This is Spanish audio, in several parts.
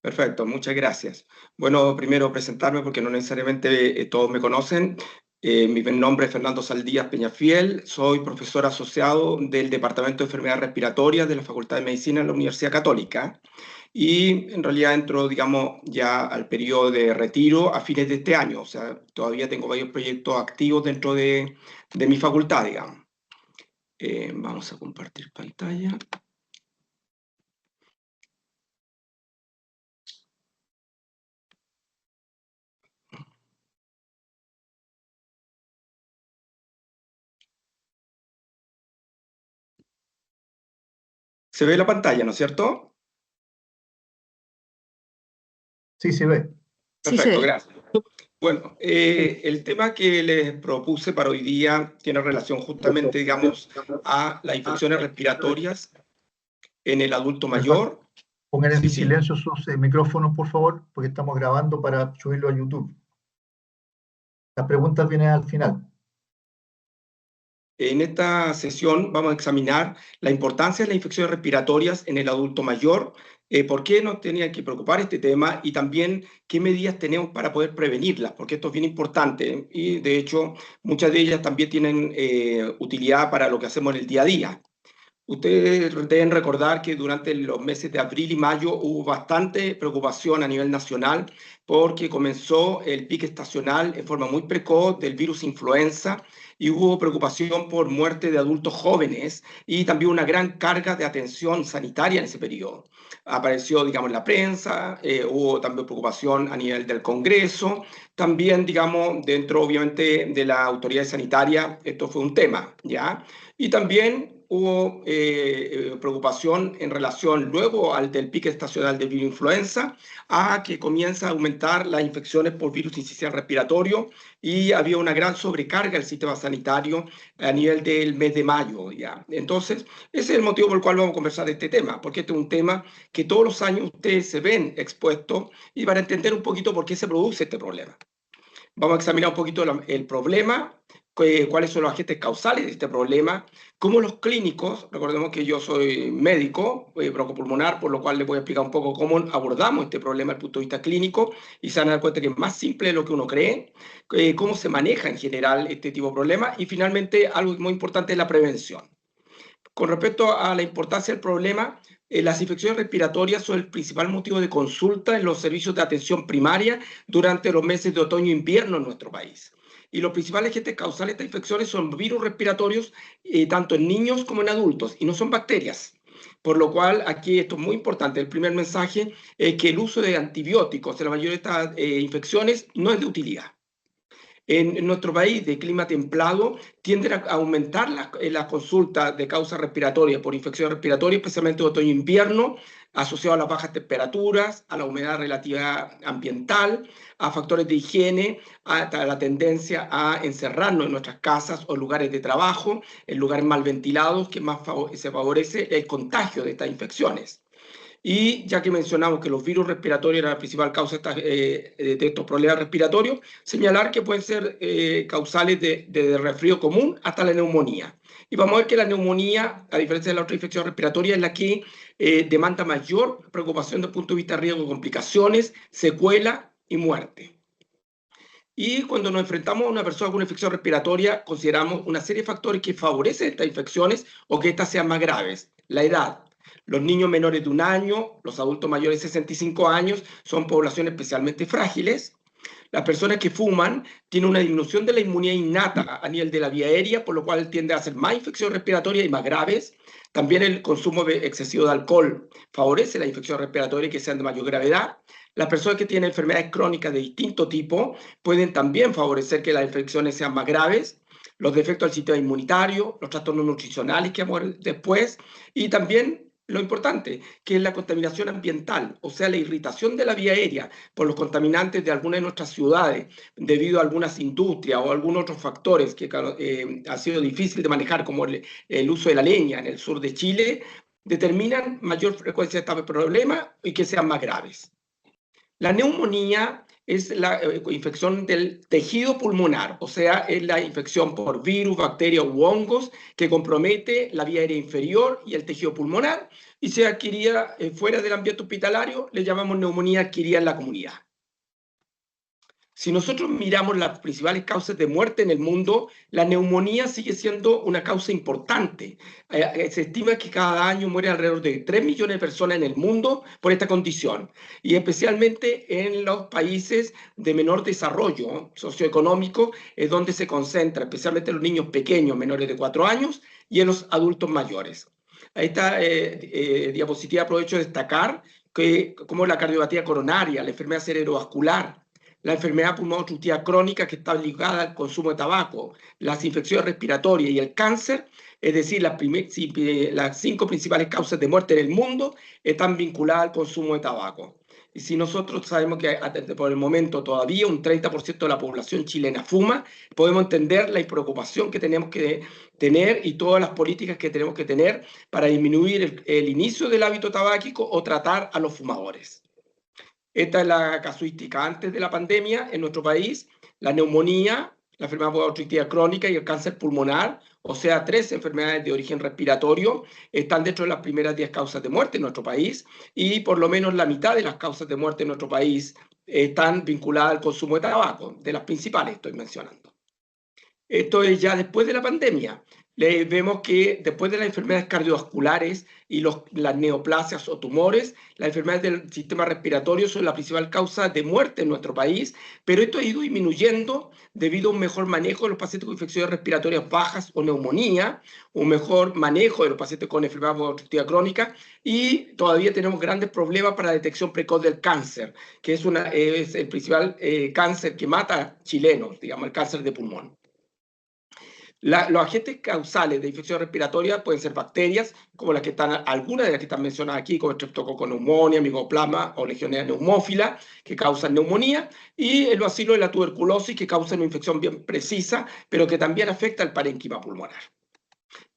Perfecto, muchas gracias. Bueno, primero presentarme porque no necesariamente todos me conocen. Mi nombre es Fernando Saldías Peñafiel, soy profesor asociado del Departamento de Enfermedades Respiratorias de la Facultad de Medicina de la Universidad Católica y en realidad entro, digamos, ya al periodo de retiro a fines de este año, o sea, todavía tengo varios proyectos activos dentro de mi facultad, digamos. Vamos a compartir pantalla. Se ve la pantalla, ¿no es cierto? Sí, se ve. Sí, se Perfecto, ve. gracias. Bueno, el tema que les propuse para hoy día tiene relación justamente, digamos, a las infecciones respiratorias en el adulto mayor. Pongan en Sí, sí. silencio sus micrófonos, por favor, porque estamos grabando para subirlo a YouTube. Las preguntas vienen al final. En esta sesión vamos a examinar la importancia de las infecciones respiratorias en el adulto mayor, por qué nos tenía que preocupar este tema y también qué medidas tenemos para poder prevenirlas, porque esto es bien importante y de hecho muchas de ellas también tienen utilidad para lo que hacemos en el día a día. Ustedes deben recordar que durante los meses de abril y mayo hubo bastante preocupación a nivel nacional porque comenzó el pico estacional en forma muy precoz del virus influenza y hubo preocupación por muerte de adultos jóvenes y también una gran carga de atención sanitaria en ese periodo. Apareció, digamos, en la prensa, hubo también preocupación a nivel del Congreso, también, digamos, dentro, obviamente, de la autoridad sanitaria, esto fue un tema, ¿ya? Y también hubo preocupación en relación luego al del pico estacional del virus influenza a que comienza a aumentar las infecciones por virus incisional respiratorio y había una gran sobrecarga del sistema sanitario a nivel del mes de mayo ya. Entonces, ese es el motivo por el cual vamos a conversar de este tema, porque este es un tema que todos los años ustedes se ven expuestos y para entender un poquito por qué se produce este problema. Vamos a examinar un poquito el problema, cuáles son los agentes causales de este problema, cómo los clínicos, recordemos que yo soy médico, broncopulmonar, por lo cual les voy a explicar un poco cómo abordamos este problema desde el punto de vista clínico y se van a dar cuenta que es más simple de lo que uno cree, cómo se maneja en general este tipo de problemas y finalmente algo muy importante es la prevención. Con respecto a la importancia del problema, las infecciones respiratorias son el principal motivo de consulta en los servicios de atención primaria durante los meses de otoño e invierno en nuestro país. Y los principales agentes causales de estas infecciones son virus respiratorios, tanto en niños como en adultos, y no son bacterias. Por lo cual, aquí esto es muy importante. El primer mensaje es que el uso de antibióticos en la mayoría de estas infecciones no es de utilidad. En nuestro país de clima templado tienden a aumentar las consultas de causa respiratoria por infección respiratoria, especialmente de otoño e invierno, asociado a las bajas temperaturas, a la humedad relativa ambiental, a factores de higiene, a la tendencia a encerrarnos en nuestras casas o lugares de trabajo, en lugares mal ventilados, que más se favorece el contagio de estas infecciones. Y ya que mencionamos que los virus respiratorios eran la principal causa de estos problemas respiratorios, señalar que pueden ser causales de resfrío común hasta la neumonía. Y vamos a ver que la neumonía, a diferencia de la otra infección respiratoria, es la que demanda mayor preocupación desde el punto de vista de riesgo de complicaciones, secuela y muerte. Y cuando nos enfrentamos a una persona con una infección respiratoria, consideramos una serie de factores que favorecen estas infecciones o que estas sean más graves. La edad. Los niños menores de 1 año, los adultos mayores de 65 años son poblaciones especialmente frágiles. Las personas que fuman tienen una disminución de la inmunidad innata a nivel de la vía aérea, por lo cual tiende a hacer más infecciones respiratorias y más graves. También el consumo excesivo de alcohol favorece la infección respiratoria y que sean de mayor gravedad. Las personas que tienen enfermedades crónicas de distinto tipo pueden también favorecer que las infecciones sean más graves. Los defectos del sistema inmunitario, los trastornos nutricionales que vamos a ver después y también lo importante, que es la contaminación ambiental, o sea, la irritación de la vía aérea por los contaminantes de algunas de nuestras ciudades, debido a algunas industrias o algunos otros factores que ha sido difícil de manejar, como el uso de la leña en el sur de Chile, determinan mayor frecuencia de este problema y que sean más graves. La neumonía es la infección del tejido pulmonar, o sea, es la infección por virus, bacterias u hongos que compromete la vía aérea inferior y el tejido pulmonar y se adquiría fuera del ambiente hospitalario, le llamamos neumonía adquirida en la comunidad. Si nosotros miramos las principales causas de muerte en el mundo, la neumonía sigue siendo una causa importante. Se estima que cada año muere alrededor de 3 millones de personas en el mundo por esta condición, y especialmente en los países de menor desarrollo socioeconómico, es donde se concentra, especialmente en los niños pequeños, menores de 4 años, y en los adultos mayores. A esta diapositiva aprovecho de destacar que, como la cardiopatía coronaria, la enfermedad cerebrovascular, la enfermedad pulmonar obstructiva crónica que está ligada al consumo de tabaco, las infecciones respiratorias y el cáncer, es decir, las 5 principales causas de muerte en el mundo están vinculadas al consumo de tabaco. Y si nosotros sabemos que por el momento todavía un 30% de la población chilena fuma, podemos entender la preocupación que tenemos que tener y todas las políticas que tenemos que tener para disminuir el inicio del hábito tabáquico o tratar a los fumadores. Esta es la casuística antes de la pandemia en nuestro país. La neumonía, la enfermedad obstructiva crónica y el cáncer pulmonar, o sea, 3 enfermedades de origen respiratorio, están dentro de las primeras 10 causas de muerte en nuestro país, y por lo menos la mitad de las causas de muerte en nuestro país están vinculadas al consumo de tabaco, de las principales estoy mencionando. Esto es ya después de la pandemia. Vemos que después de las enfermedades cardiovasculares y las neoplasias o tumores, las enfermedades del sistema respiratorio son la principal causa de muerte en nuestro país, pero esto ha ido disminuyendo debido a un mejor manejo de los pacientes con infecciones respiratorias bajas o neumonía, un mejor manejo de los pacientes con enfermedad obstructiva crónica, y todavía tenemos grandes problemas para la detección precoz del cáncer, que es el principal cáncer que mata chilenos, digamos, el cáncer de pulmón. Los agentes causales de infección respiratoria pueden ser bacterias, como algunas de las que están mencionadas aquí, como Streptococcus pneumoniae, Mycoplasma o Legionella pneumófila, que causan neumonía, y el bacilo de la tuberculosis, que causa una infección bien precisa, pero que también afecta al parénquima pulmonar.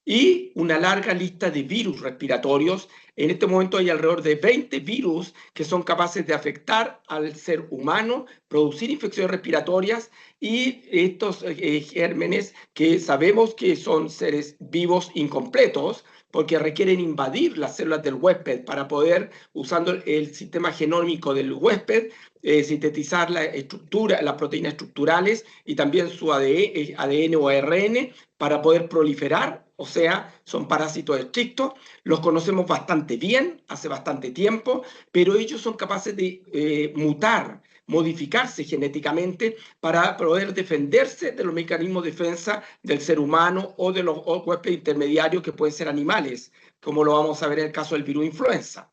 Y una larga lista de virus respiratorios. En este momento hay alrededor de 20 virus que son capaces de afectar al ser humano, producir infecciones respiratorias, y estos gérmenes que sabemos que son seres vivos incompletos porque requieren invadir las células del huésped para poder, usando el sistema genómico del huésped, sintetizar la estructura, las proteínas estructurales y también su ADN o ARN para poder proliferar. O sea, son parásitos estrictos, los conocemos bastante bien, hace bastante tiempo, pero ellos son capaces de mutar, modificarse genéticamente para poder defenderse de los mecanismos de defensa del ser humano o de los huéspedes intermediarios que pueden ser animales, como lo vamos a ver en el caso del virus influenza.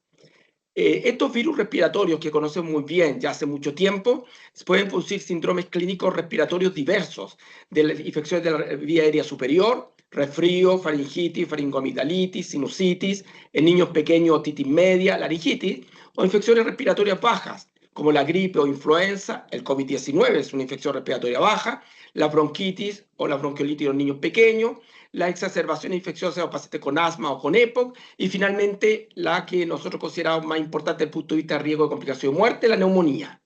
Estos virus respiratorios que conocemos muy bien ya hace mucho tiempo pueden producir síndromes clínicos respiratorios diversos, de las infecciones de la vía aérea superior, resfrío, faringitis, faringoamigdalitis, sinusitis, en niños pequeños otitis media, laringitis, o infecciones respiratorias bajas, como la gripe o influenza. El COVID-19 es una infección respiratoria baja, la bronquitis o la bronquiolitis en los niños pequeños, la exacerbación infecciosa de los pacientes con asma o con EPOC, y finalmente la que nosotros consideramos más importante desde el punto de vista de riesgo de complicación de muerte, la neumonía.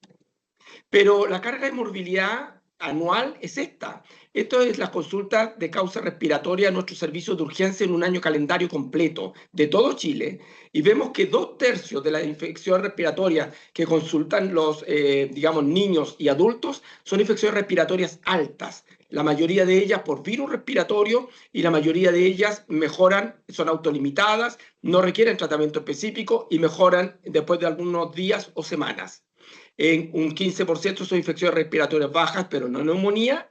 Pero la carga de morbilidad anual es esta. Esto es las consultas de causa respiratoria a nuestros servicios de urgencia en un año calendario completo de todo Chile, y vemos que 2/3 de las infecciones respiratorias que consultan los, digamos, niños y adultos son infecciones respiratorias altas, la mayoría de ellas por virus respiratorio, y la mayoría de ellas mejoran, son autolimitadas, no requieren tratamiento específico y mejoran después de algunos días o semanas. En un 15% son infecciones respiratorias bajas, pero no neumonía,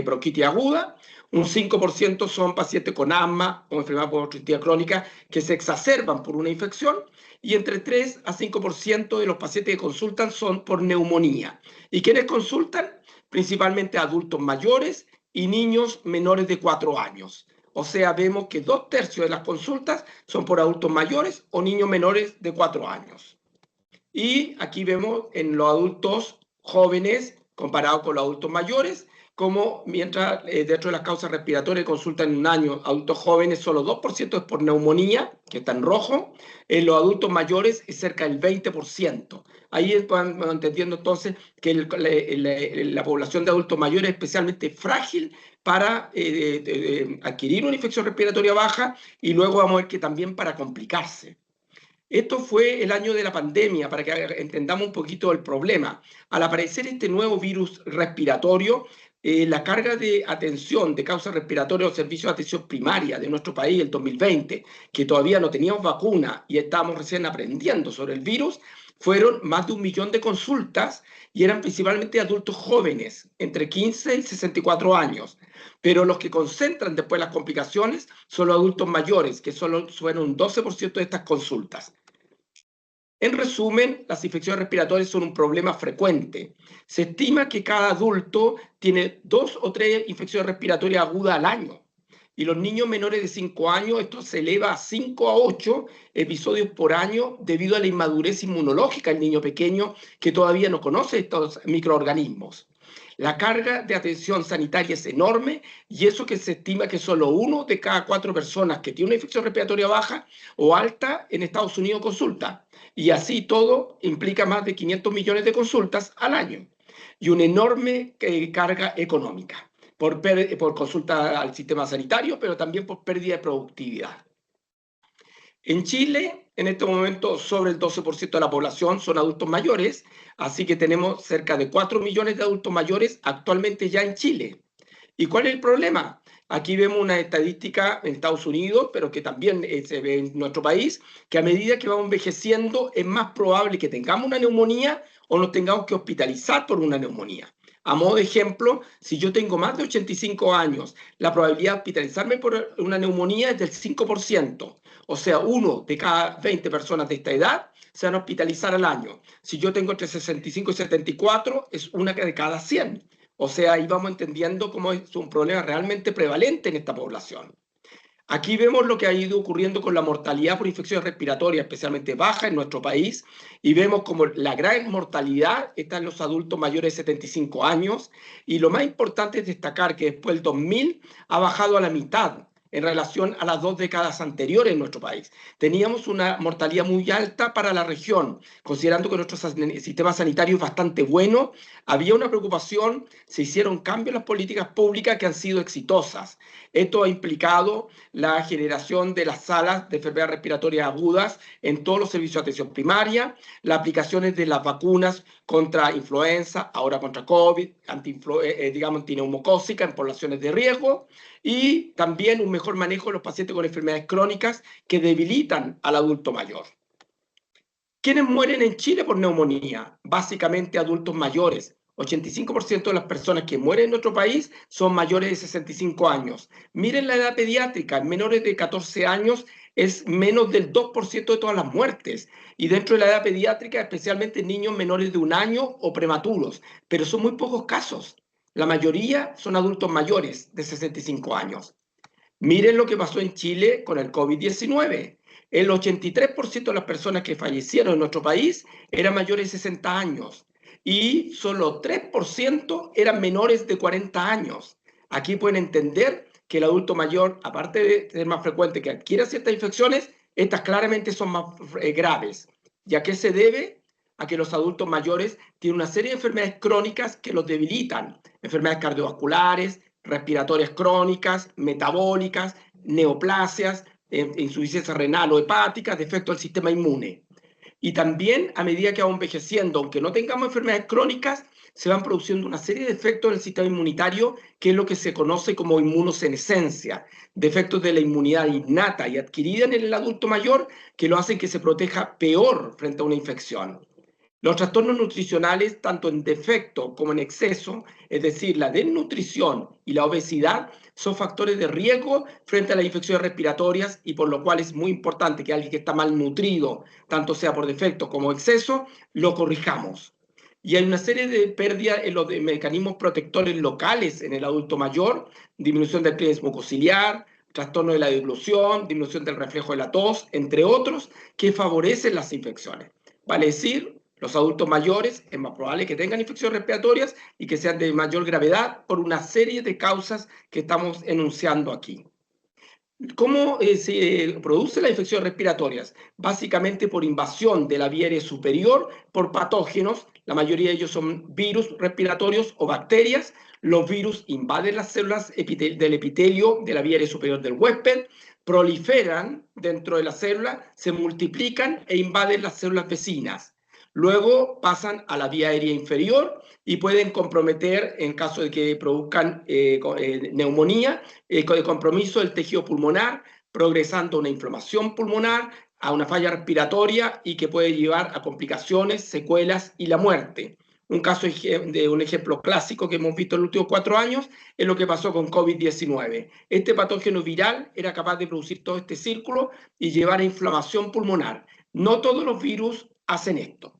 bronquitis aguda. Un 5% son pacientes con asma o enfermedad obstructiva crónica que se exacerban por una infección. Y entre 3 a 5% de los pacientes que consultan son por neumonía. ¿Y quiénes consultan? Principalmente adultos mayores y niños menores de 4 años. O sea, vemos que 2/3 de las consultas son por adultos mayores o niños menores de 4 años. Y aquí vemos en los adultos jóvenes, comparado con los adultos mayores, como mientras dentro de las causas respiratorias consultan en un año adultos jóvenes, solo 2% es por neumonía, que está en rojo. En los adultos mayores es cerca del 20%. Ahí van entendiendo entonces que la población de adultos mayores es especialmente frágil para adquirir una infección respiratoria baja, y luego vamos a ver que también para complicarse. Esto fue el año de la pandemia, para que entendamos un poquito el problema. Al aparecer este nuevo virus respiratorio, la carga de atención de causas respiratorias o servicios de atención primaria de nuestro país, el 2020, que todavía no teníamos vacuna y estábamos recién aprendiendo sobre el virus, fueron más de 1 millón de consultas, y eran principalmente adultos jóvenes, entre 15 y 64 años. Pero los que concentran después las complicaciones son los adultos mayores, que solo fueron un 12% de estas consultas. En resumen, las infecciones respiratorias son un problema frecuente. Se estima que cada adulto tiene 2 o 3 infecciones respiratorias agudas al año. Y los niños menores de 5 años, esto se eleva a 5 a 8 episodios por año debido a la inmadurez inmunológica del niño pequeño, que todavía no conoce estos microorganismos. La carga de atención sanitaria es enorme, y eso que se estima que solo 1 de cada 4 personas que tiene una infección respiratoria baja o alta en Estados Unidos consulta. Y así todo implica más de 500 millones de consultas al año y una enorme carga económica por consulta al sistema sanitario, pero también por pérdida de productividad. En Chile, en este momento, sobre el 12% de la población son adultos mayores, así que tenemos cerca de 4 millones de adultos mayores actualmente ya en Chile. ¿Y cuál es el problema? Aquí vemos una estadística en Estados Unidos, pero que también se ve en nuestro país, que a medida que vamos envejeciendo es más probable que tengamos una neumonía o nos tengamos que hospitalizar por una neumonía. A modo de ejemplo, si yo tengo más de 85 años, la probabilidad de hospitalizarme por una neumonía es del 5%. O sea, 1 de cada 20 personas de esta edad se van a hospitalizar al año. Si yo tengo entre 65 y 74, es 1 de cada 100. O sea, ahí vamos entendiendo cómo es un problema realmente prevalente en esta población. Aquí vemos lo que ha ido ocurriendo con la mortalidad por infecciones respiratorias, especialmente baja en nuestro país, y vemos como la gran mortalidad está en los adultos mayores de 75 años, y lo más importante es destacar que después del 2000 ha bajado a la mitad en relación a las 2 décadas anteriores en nuestro país. Teníamos una mortalidad muy alta para la región, considerando que nuestro sistema sanitario es bastante bueno. Había una preocupación, se hicieron cambios en las políticas públicas que han sido exitosas. Esto ha implicado la generación de las salas de enfermedades respiratorias agudas en todos los servicios de atención primaria, las aplicaciones de las vacunas contra influenza, ahora contra COVID, antineumocócica en poblaciones de riesgo, y también un mejor manejo de los pacientes con enfermedades crónicas que debilitan al adulto mayor. ¿Quiénes mueren en Chile por neumonía? Básicamente adultos mayores. 85% de las personas que mueren en nuestro país son mayores de 65 años. Miren la edad pediátrica, en menores de 14 años es menos del 2% de todas las muertes. Y dentro de la edad pediátrica, especialmente niños menores de 1 año o prematuros. Pero son muy pocos casos. La mayoría son adultos mayores de 65 años. Miren lo que pasó en Chile con el COVID-19. El 83% de las personas que fallecieron en nuestro país eran mayores de 60 años y solo 3% eran menores de 40 años. Aquí pueden entender que el adulto mayor, aparte de ser más frecuente que adquiera ciertas infecciones, estas claramente son más graves. ¿Y a qué se debe? A que los adultos mayores tienen una serie de enfermedades crónicas que los debilitan. Enfermedades cardiovasculares, respiratorias crónicas, metabólicas, neoplasias, insuficiencia renal o hepática, defecto del sistema inmune. Y también, a medida que vamos envejeciendo, aunque no tengamos enfermedades crónicas, se van produciendo una serie de defectos en el sistema inmunitario, que es lo que se conoce como inmunosenescencia, defectos de la inmunidad innata y adquirida en el adulto mayor, que lo hacen que se proteja peor frente a una infección. Los trastornos nutricionales, tanto en defecto como en exceso, es decir, la desnutrición y la obesidad, son factores de riesgo frente a las infecciones respiratorias, y por lo cual es muy importante que alguien que está malnutrido, tanto sea por defecto como exceso, lo corrijamos. Y hay una serie de pérdidas en los mecanismos protectores locales en el adulto mayor, disminución del pliegue mucociliar, trastorno de la deglución, disminución del reflejo de la tos, entre otros, que favorecen las infecciones. Vale decir Los adultos mayores es más probable que tengan infecciones respiratorias y que sean de mayor gravedad por una serie de causas que estamos enunciando aquí. ¿Cómo se produce las infecciones respiratorias? Básicamente por invasión de la vía aérea superior por patógenos. La mayoría de ellos son virus respiratorios o bacterias. Los virus invaden las células del epitelio de la vía aérea superior del huésped, proliferan dentro de la célula, se multiplican e invaden las células vecinas. Luego pasan a la vía aérea inferior y pueden comprometer, en caso de que produzcan neumonía, con el compromiso del tejido pulmonar, progresando a una inflamación pulmonar, a una falla respiratoria y que puede llevar a complicaciones, secuelas y la muerte. Un caso de un ejemplo clásico que hemos visto en los últimos 4 años es lo que pasó con COVID-19. Este patógeno viral era capaz de producir todo este círculo y llevar a inflamación pulmonar. No todos los virus hacen esto.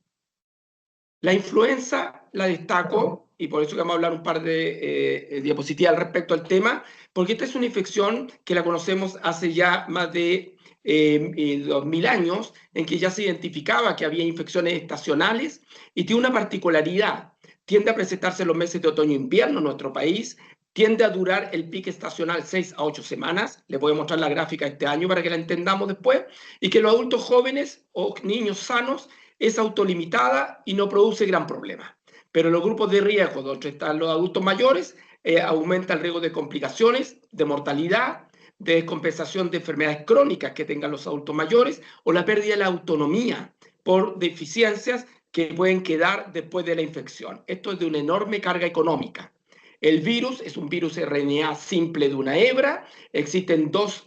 La influenza la destaco, y por eso que vamos a hablar un par de diapositivas respecto al tema, porque esta es una infección que la conocemos hace ya más de 2000 años, en que ya se identificaba que había infecciones estacionales y tiene una particularidad. Tiende a presentarse en los meses de otoño e invierno en nuestro país, tiende a durar el pico estacional 6 a 8 semanas. Les voy a mostrar la gráfica este año para que la entendamos después, y que los adultos jóvenes o niños sanos es autolimitada y no produce gran problema. Pero en los grupos de riesgo, donde están los adultos mayores, aumenta el riesgo de complicaciones, de mortalidad, de descompensación de enfermedades crónicas que tengan los adultos mayores o la pérdida de la autonomía por deficiencias que pueden quedar después de la infección. Esto es de una enorme carga económica. El virus es un virus RNA simple de una hebra. Existen dos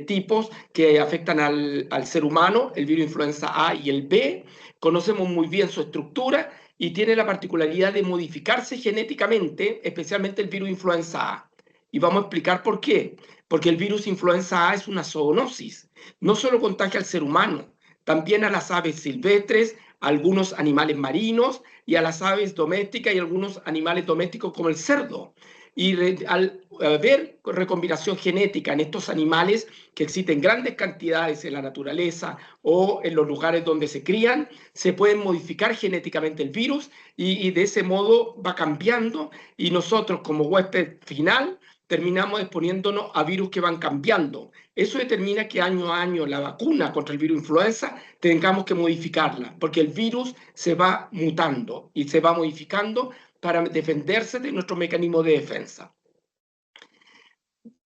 tipos que afectan al ser humano, el virus influenza A y el B. Conocemos muy bien su estructura y tiene la particularidad de modificarse genéticamente, especialmente el virus influenza A. Y vamos a explicar por qué. Porque el virus influenza A es una zoonosis. No solo contagia al ser humano, también a las aves silvestres, a algunos animales marinos y a las aves domésticas y algunos animales domésticos como el cerdo. Y al haber recombinación genética en estos animales, que existen grandes cantidades en la naturaleza o en los lugares donde se crían, se pueden modificar genéticamente el virus y de ese modo va cambiando y nosotros como huésped final terminamos exponiéndonos a virus que van cambiando. Eso determina que año a año la vacuna contra el virus influenza tengamos que modificarla, porque el virus se va mutando y se va modificando para defenderse de nuestro mecanismo de defensa.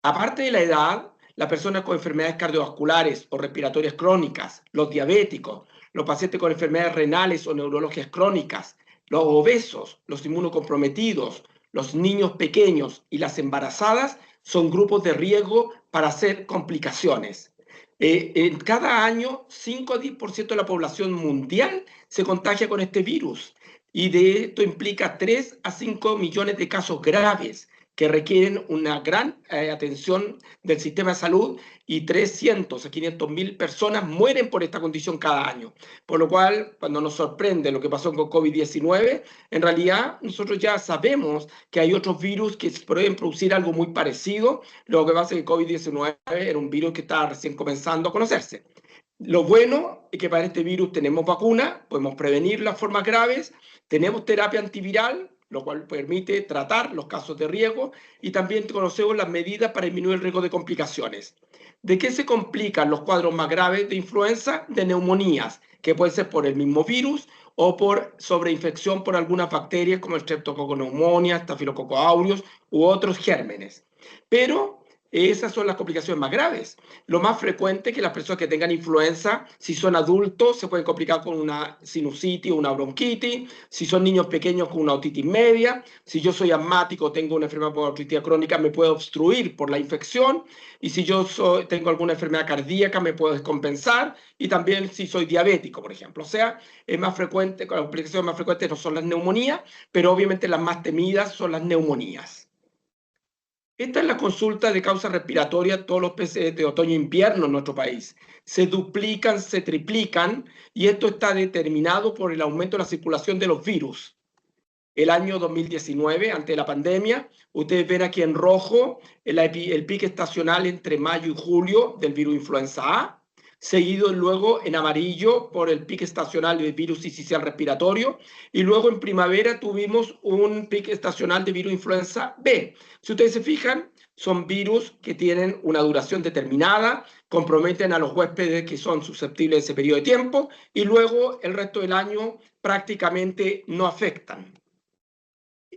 Aparte de la edad, las personas con enfermedades cardiovasculares o respiratorias crónicas, los diabéticos, los pacientes con enfermedades renales o neurológicas crónicas, los obesos, los inmunocomprometidos, los niños pequeños y las embarazadas son grupos de riesgo para hacer complicaciones. En cada año, 5 a 10% de la población mundial se contagia con este virus y de esto implica 3 a 5 millones de casos graves que requieren una gran atención del sistema de salud y 300 a 500.000 personas mueren por esta condición cada año. Por lo cual, cuando nos sorprende lo que pasó con COVID-19, en realidad nosotros ya sabemos que hay otros virus que pueden producir algo muy parecido. Lo que pasa es que COVID-19 era un virus que estaba recién comenzando a conocerse. Lo bueno es que para este virus tenemos vacuna, podemos prevenir las formas graves, tenemos terapia antiviral, lo cual permite tratar los casos de riesgo y también conocemos las medidas para disminuir el riesgo de complicaciones. ¿De qué se complican los cuadros más graves de influenza? De neumonías, que pueden ser por el mismo virus o por sobreinfección por algunas bacterias como el Streptococcus pneumoniae, Staphylococcus aureus u otros gérmenes. Pero esas son las complicaciones más graves. Lo más frecuente es que las personas que tengan influenza, si son adultos, se pueden complicar con una sinusitis o una bronquitis. Si son niños pequeños, con una otitis media. Si yo soy asmático, tengo una enfermedad por artritis crónica, me puedo obstruir por la infección. Y si yo tengo alguna enfermedad cardíaca, me puedo descompensar. Y también si soy diabético, por ejemplo. O sea, es más frecuente, las complicaciones más frecuentes no son las neumonías, pero obviamente las más temidas son las neumonías. Esta es la consulta de causa respiratoria todos los meses de otoño e invierno en nuestro país. Se duplican, se triplican y esto está determinado por el aumento de la circulación de los virus. El año 2019, antes de la pandemia, ustedes ven aquí en rojo el pico estacional entre mayo y julio del virus influenza A. seguido luego en amarillo por el pico estacional de virus sincicial respiratorio, y luego en primavera tuvimos un pico estacional de virus influenza B. Si ustedes se fijan, son virus que tienen una duración determinada, comprometen a los huéspedes que son susceptibles de ese periodo de tiempo, y luego el resto del año prácticamente no afectan.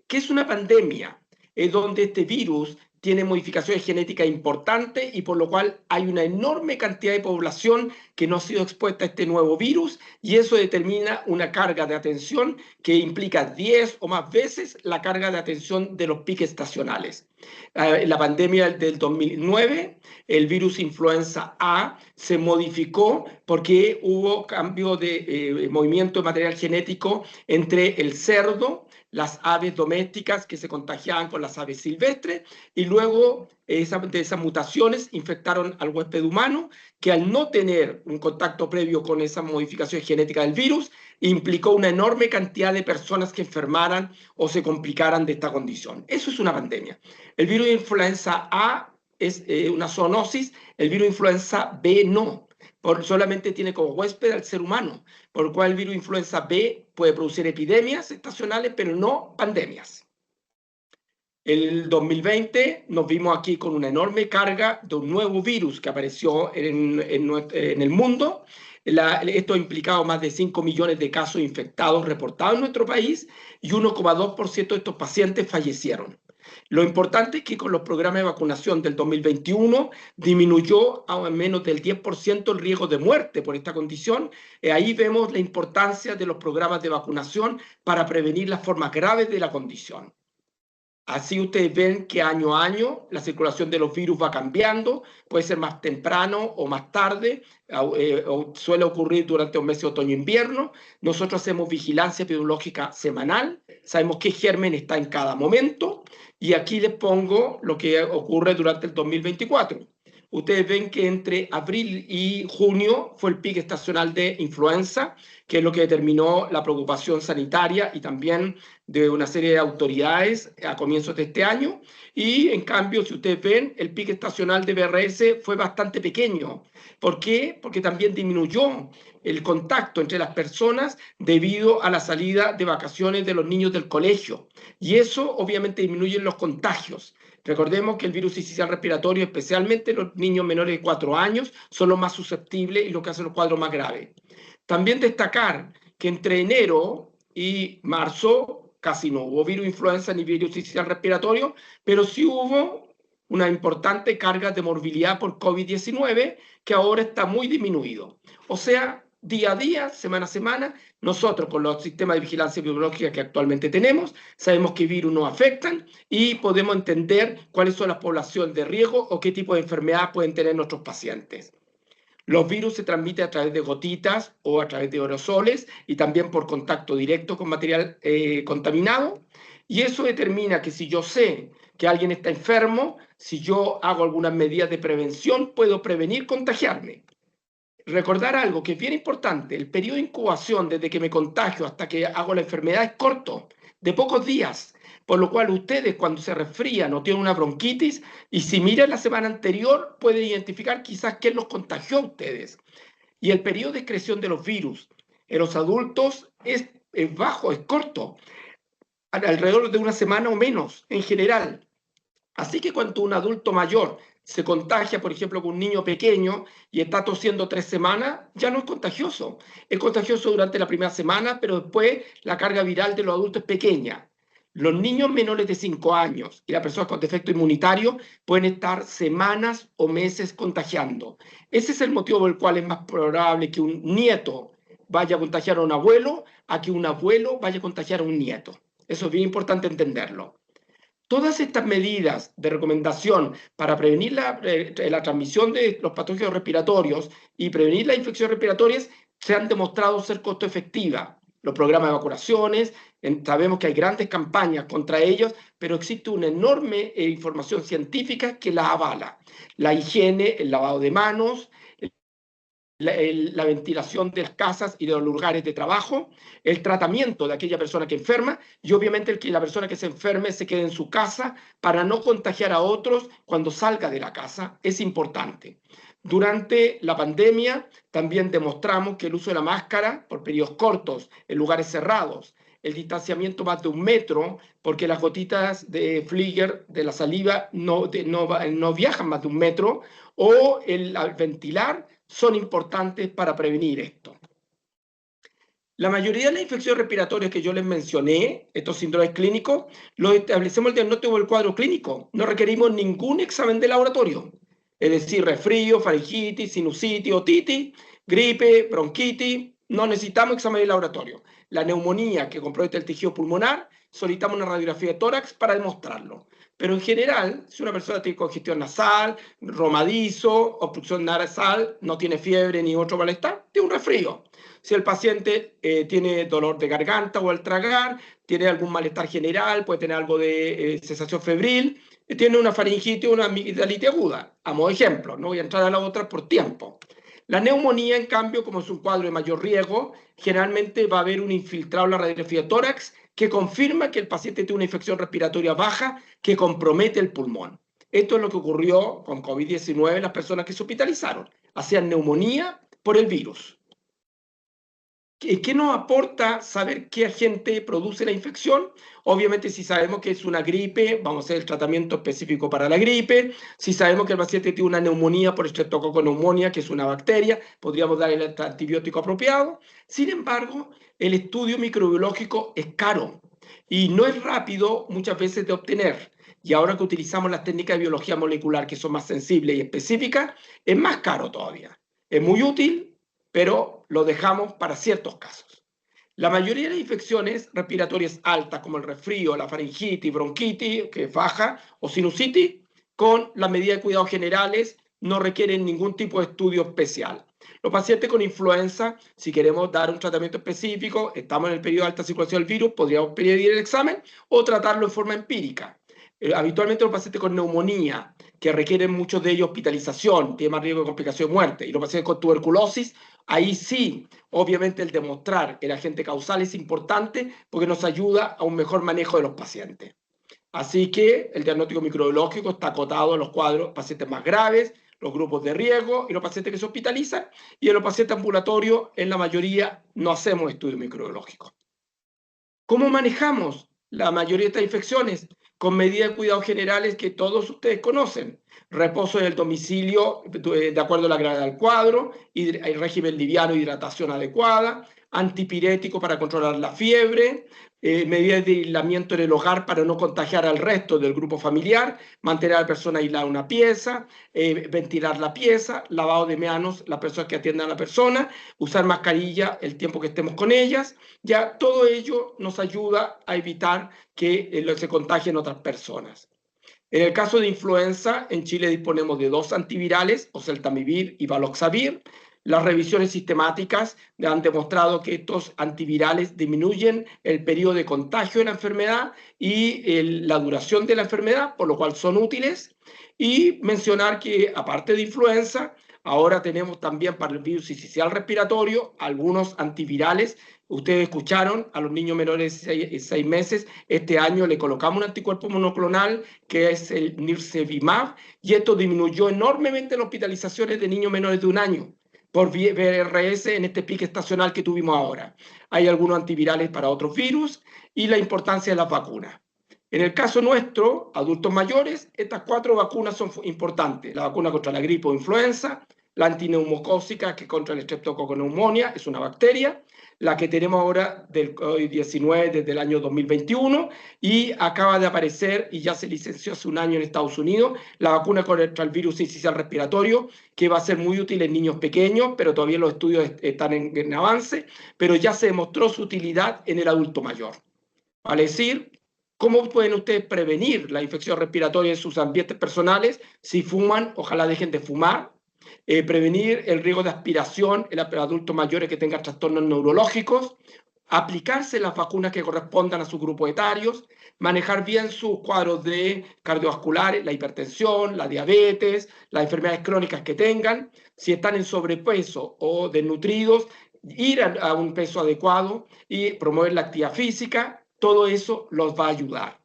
¿Qué es una pandemia? Es donde este virus tiene modificaciones genéticas importantes y por lo cual hay una enorme cantidad de población que no ha sido expuesta a este nuevo virus, y eso determina una carga de atención que implica 10 o más veces la carga de atención de los picos estacionales. En la pandemia del 2009, el virus influenza A se modificó porque hubo cambio de movimiento de material genético entre el cerdo, las aves domésticas que se contagiaban con las aves silvestres, y luego de esas mutaciones infectaron al huésped humano, que al no tener un contacto previo con esa modificación genética del virus, implicó una enorme cantidad de personas que enfermaran o se complicaran de esta condición. Eso es una pandemia. El virus de influenza A es una zoonosis, el virus de influenza B no. Solamente tiene como huésped al ser humano, por lo cual el virus influenza B puede producir epidemias estacionales, pero no pandemias. El 2020 nos vimos aquí con una enorme carga de un nuevo virus que apareció en el mundo. Esto ha implicado más de 5 millones de casos infectados reportados en nuestro país, y 1,2% de estos pacientes fallecieron. Lo importante es que con los programas de vacunación del 2021 disminuyó a menos del 10% el riesgo de muerte por esta condición. Ahí vemos la importancia de los programas de vacunación para prevenir las formas graves de la condición. Así ustedes ven que año a año la circulación de los virus va cambiando, puede ser más temprano o más tarde, o suele ocurrir durante un mes de otoño-invierno. Nosotros hacemos vigilancia epidemiológica semanal, sabemos qué germen está en cada momento, y aquí les pongo lo que ocurre durante el 2024. Ustedes ven que entre abril y junio fue el pico estacional de influenza, que es lo que determinó la preocupación sanitaria y también de una serie de autoridades a comienzos de este año. Y en cambio, si ustedes ven, el pico estacional de BRS fue bastante pequeño. ¿Por qué? Porque también disminuyó el contacto entre las personas debido a la salida de vacaciones de los niños del colegio. Y eso obviamente disminuye los contagios. Recordemos que el virus sincicial respiratorio, especialmente los niños menores de 4 años, son los más susceptibles y los que hacen los cuadros más graves. También destacar que entre enero y marzo casi no hubo virus influenza ni virus sincicial respiratorio, pero sí hubo una importante carga de morbilidad por COVID-19 que ahora está muy disminuido. O sea, día a día, semana a semana, nosotros con los sistemas de vigilancia epidemiológica que actualmente tenemos, sabemos qué virus nos afectan y podemos entender cuáles son las poblaciones de riesgo o qué tipo de enfermedad pueden tener nuestros pacientes. Los virus se transmiten a través de gotitas o a través de aerosoles y también por contacto directo con material contaminado. Y eso determina que si yo sé que alguien está enfermo, si yo hago algunas medidas de prevención, puedo prevenir contagiarme. Recordar algo que es bien importante, el periodo de incubación desde que me contagio hasta que hago la enfermedad es corto, de pocos días, por lo cual ustedes cuando se resfrían o tienen una bronquitis, y si miran la semana anterior, pueden identificar quizás quién los contagió a ustedes. Y el periodo de excreción de los virus en los adultos es bajo, es corto, alrededor de una semana o menos en general. Así que cuando un adulto mayor se contagia, por ejemplo, con un niño pequeño y está tosiendo 3 semanas, ya no es contagioso. Es contagioso durante la primera semana, pero después la carga viral de los adultos es pequeña. Los niños menores de 5 años y las personas con defecto inmunitario pueden estar semanas o meses contagiando. Ese es el motivo por el cual es más probable que un nieto vaya a contagiar a un abuelo a que un abuelo vaya a contagiar a un nieto. Eso es bien importante entenderlo. Todas estas medidas de recomendación para prevenir la transmisión de los patógenos respiratorios y prevenir las infecciones respiratorias se han demostrado ser costo efectivas. Los programas de vacunaciones, sabemos que hay grandes campañas contra ellos, pero existe una enorme información científica que las avala. La higiene, el lavado de manos, la ventilación de las casas y de los lugares de trabajo, el tratamiento de aquella persona que enferma y obviamente que la persona que se enferme se quede en su casa para no contagiar a otros cuando salga de la casa, es importante. Durante la pandemia también demostramos que el uso de la máscara por periodos cortos, en lugares cerrados, el distanciamiento más de 1 metro, porque las gotitas de Flieger de la saliva no viajan más de 1 metro, o al ventilar son importantes para prevenir esto. La mayoría de las infecciones respiratorias que yo les mencioné, estos síndromes clínicos, los establecemos el diagnóstico del cuadro clínico. No requerimos ningún examen de laboratorio. Es decir, resfrío, faringitis, sinusitis, otitis, gripe, bronquitis. No necesitamos examen de laboratorio. La neumonía que compromete el tejido pulmonar, solicitamos una radiografía de tórax para demostrarlo. Pero en general, si una persona tiene congestión nasal, romadizo, obstrucción nasal, no tiene fiebre ni otro malestar, tiene un resfrío. Si el paciente tiene dolor de garganta o al tragar, tiene algún malestar general, puede tener algo de sensación febril, tiene una faringitis o una amigdalitis aguda. A modo de ejemplo, no voy a entrar a la otra por tiempo. La neumonía, en cambio, como es un cuadro de mayor riesgo, generalmente va a haber un infiltrado en la radiografía de tórax que confirma que el paciente tiene una infección respiratoria baja que compromete el pulmón. Esto es lo que ocurrió con COVID-19 en las personas que se hospitalizaron. Hacían neumonía por el virus. ¿Qué nos aporta saber qué agente produce la infección? Obviamente, si sabemos que es una gripe, vamos a hacer el tratamiento específico para la gripe. Si sabemos que el paciente tiene una neumonía por Streptococcus pneumoniae, que es una bacteria, podríamos dar el antibiótico apropiado. Sin embargo, el estudio microbiológico es caro y no es rápido muchas veces de obtener. Y ahora que utilizamos las técnicas de biología molecular, que son más sensibles y específicas, es más caro todavía. Es muy útil, pero lo dejamos para ciertos casos. La mayoría de las infecciones respiratorias altas, como el resfrío, la faringitis, bronquitis, que es baja, o sinusitis, con las medidas de cuidado generales, no requieren ningún tipo de estudio especial. Los pacientes con influenza, si queremos dar un tratamiento específico, estamos en el periodo de alta circulación del virus, podríamos pedir el examen o tratarlo de forma empírica. Habitualmente los pacientes con neumonía, que requieren muchos de ellos hospitalización, tienen más riesgo de complicación de muerte, y los pacientes con tuberculosis, ahí sí, obviamente el demostrar el agente causal es importante porque nos ayuda a un mejor manejo de los pacientes. Así que el diagnóstico microbiológico está acotado a los cuadros pacientes más graves, los grupos de riesgo y los pacientes que se hospitalizan, y en los pacientes ambulatorios, en la mayoría, no hacemos estudios microbiológicos. ¿Cómo manejamos la mayoría de estas infecciones? Con medidas de cuidado generales que todos ustedes conocen. Reposo en el domicilio de acuerdo a la gravedad del cuadro, régimen liviano, hidratación adecuada, antipirético para controlar la fiebre, medidas de aislamiento en el hogar para no contagiar al resto del grupo familiar, mantener a la persona aislada en una pieza, ventilar la pieza, lavado de manos las personas que atiendan a la persona, usar mascarilla el tiempo que estemos con ellas. Ya todo ello nos ayuda a evitar que se contagien otras personas. En el caso de influenza, en Chile disponemos de 2 antivirales, oseltamivir y baloxavir. Las revisiones sistemáticas han demostrado que estos antivirales disminuyen el periodo de contagio de la enfermedad y la duración de la enfermedad, por lo cual son útiles. Y mencionar que, aparte de influenza, ahora tenemos también para el virus sincicial respiratorio algunos antivirales. Ustedes escucharon a los niños menores de 6 meses, este año le colocamos un anticuerpo monoclonal que es el Nirsevimab, y esto disminuyó enormemente las hospitalizaciones de niños menores de 1 año por VRS en este pique estacional que tuvimos ahora. Hay algunos antivirales para otros virus y la importancia de las vacunas. En el caso nuestro, adultos mayores, estas 4 vacunas son importantes. La vacuna contra la gripe o influenza, la antineumocócica, que es contra el Streptococcus pneumoniae, es una bacteria, la que tenemos ahora del COVID-19 desde el año 2021, y acaba de aparecer, y ya se licenció hace 1 año en Estados Unidos, la vacuna contra el virus sincicial respiratorio, que va a ser muy útil en niños pequeños, pero todavía los estudios están en avance, pero ya se demostró su utilidad en el adulto mayor. Vale decir, ¿cómo pueden ustedes prevenir la infección respiratoria en sus ambientes personales? Si fuman, ojalá dejen de fumar. Prevenir el riesgo de aspiración en adultos mayores que tengan trastornos neurológicos, aplicarse las vacunas que correspondan a sus grupos etarios, manejar bien sus cuadros de cardiovasculares, la hipertensión, la diabetes, las enfermedades crónicas que tengan, si están en sobrepeso o desnutridos, ir a un peso adecuado y promover la actividad física, todo eso los va a ayudar.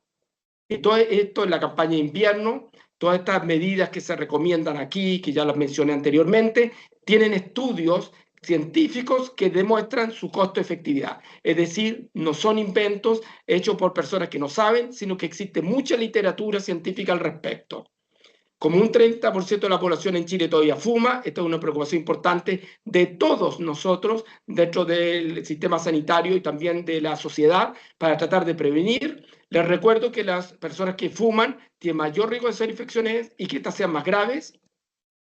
Entonces, esto es la campaña de invierno todas estas medidas que se recomiendan aquí, que ya las mencioné anteriormente, tienen estudios científicos que demuestran su costo-efectividad. Es decir, no son inventos hechos por personas que no saben, sino que existe mucha literatura científica al respecto. Como un 30% de la población en Chile todavía fuma, esta es una preocupación importante de todos nosotros dentro del sistema sanitario y también de la sociedad para tratar de prevenir. Les recuerdo que las personas que fuman tienen mayor riesgo de hacer infecciones y que estas sean más graves.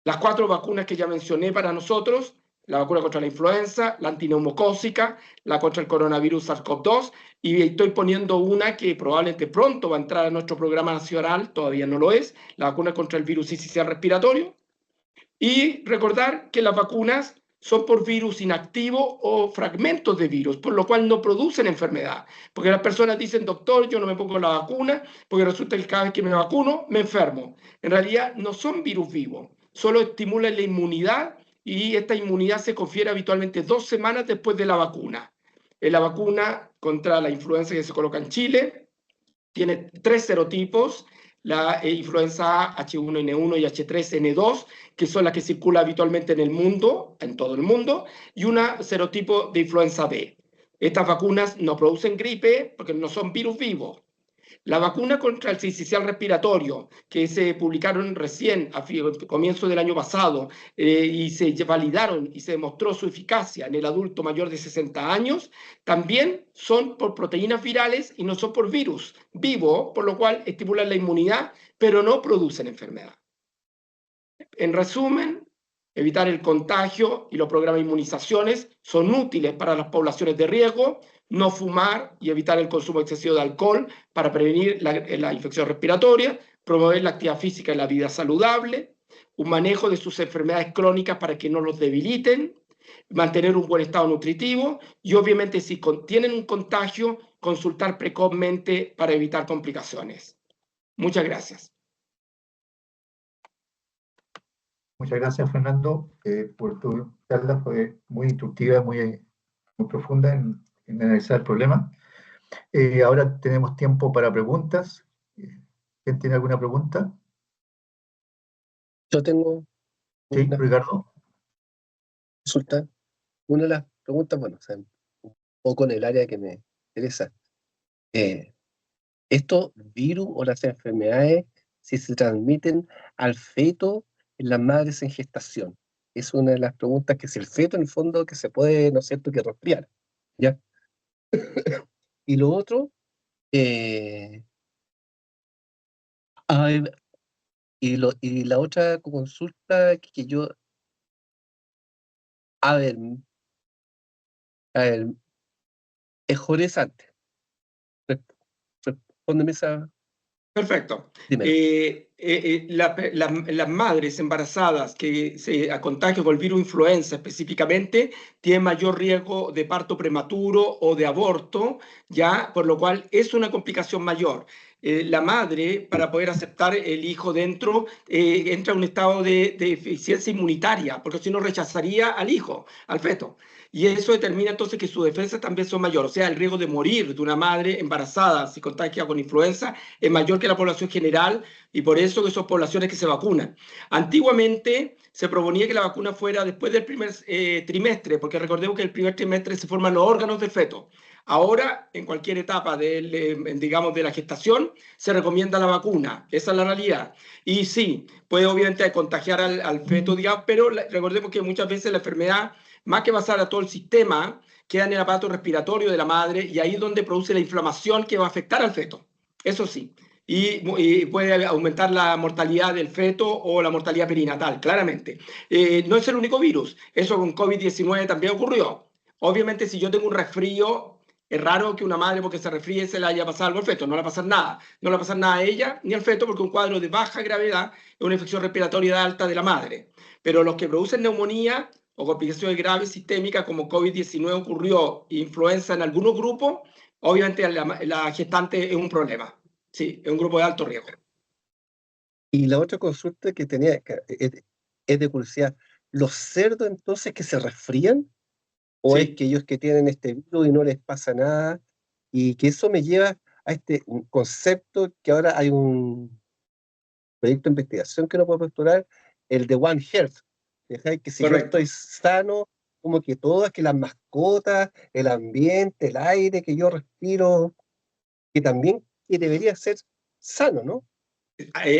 Las 4 vacunas que ya mencioné para nosotros, la vacuna contra la influenza, la antineumocócica, la contra el coronavirus SARS-CoV-2, y estoy poniendo una que probablemente pronto va a entrar a nuestro programa nacional, todavía no lo es, la vacuna contra el virus sincicial respiratorio. Y recordar que las vacunas son por virus inactivo o fragmentos de virus, por lo cual no producen enfermedad. Porque las personas dicen, doctor, yo no me pongo la vacuna, porque resulta que cada vez que me vacuno me enfermo. En realidad no son virus vivos, solo estimulan la inmunidad y esta inmunidad se confiere habitualmente 2 semanas después de la vacuna. La vacuna contra la influenza que se coloca en Chile tiene 3 serotipos, la influenza A, H1N1 y H3N2, que son las que circulan habitualmente en el mundo, en todo el mundo, y un serotipo de influenza B. Estas vacunas no producen gripe porque no son virus vivos. La vacuna contra el sincicial respiratorio, que se publicaron recién a comienzo del año pasado y se validaron y se demostró su eficacia en el adulto mayor de 60 años, también son por proteínas virales y no son por virus vivo, por lo cual estimulan la inmunidad, pero no producen enfermedad. En resumen, evitar el contagio y los programas de inmunizaciones son útiles para las poblaciones de riesgo, no fumar y evitar el consumo excesivo de alcohol para prevenir la infección respiratoria, promover la actividad física y la vida saludable, un manejo de sus enfermedades crónicas para que no los debiliten, mantener un buen estado nutritivo y obviamente si tienen un contagio, consultar precozmente para evitar complicaciones. Muchas gracias. Muchas gracias, Fernando, por tu charla. Fue muy instructiva, muy profunda en analizar el problema. Ahora tenemos tiempo para preguntas. ¿Quién tiene alguna pregunta? Yo tengo Sí, una Ricardo. consulta. Una de las preguntas, bueno, o sea, un poco en el área que me interesa. ¿Estos virus o las enfermedades, si se transmiten al feto en las madres en gestación? Es una de las preguntas que si el feto en el fondo que se puede, ¿no es cierto?, que resfriar, ¿ya? Y lo otro, a ver, y la otra consulta que yo, a ver, es horizonte. Respóndeme esa. Perfecto. Dímelo. Las madres embarazadas que se contagian con el virus influenza específicamente tienen mayor riesgo de parto prematuro o de aborto, ya, por lo cual es una complicación mayor. La madre, para poder aceptar el hijo dentro, entra en un estado de deficiencia inmunitaria, porque si no rechazaría al hijo, al feto. Y eso determina entonces que sus defensas también son mayores. O sea, el riesgo de morir de una madre embarazada si contagia con influenza es mayor que la población general y por eso que son poblaciones que se vacunan. Antiguamente se proponía que la vacuna fuera después del primer trimestre, porque recordemos que el primer trimestre se forman los órganos del feto. Ahora, en cualquier etapa digamos, de la gestación, se recomienda la vacuna. Esa es la realidad. Y sí, puede obviamente contagiar al feto, digamos, pero recordemos que muchas veces la enfermedad, más que pasar a todo el sistema, queda en el aparato respiratorio de la madre y ahí es donde produce la inflamación que va a afectar al feto. Eso sí. Y puede aumentar la mortalidad del feto o la mortalidad perinatal, claramente. No es el único virus. Eso con COVID-19 también ocurrió. Obviamente, si yo tengo un resfrío, es raro que una madre porque se resfríe se le haya pasado algo al feto. No le va a pasar nada. No le va a pasar nada a ella ni al feto porque un cuadro de baja gravedad es una infección respiratoria alta de la madre. Pero los que producen neumonía o complicaciones graves sistémicas como COVID-19 ocurrió, influenza en algunos grupos, obviamente la gestante es un problema. Sí, es un grupo de alto riesgo. Y la otra consulta que tenía es de curiosidad. ¿Los cerdos entonces que se resfrían? ¿O Sí. es que ellos que tienen este virus y no les pasa nada? Y que eso me lleva a este concepto que ahora hay un proyecto de investigación que uno puede postular, el de One Health. ¿Cachai? Que si yo Correcto. estoy sano, como que todas, que las mascotas, el ambiente, el aire que yo respiro, que también que debería ser sano, ¿no?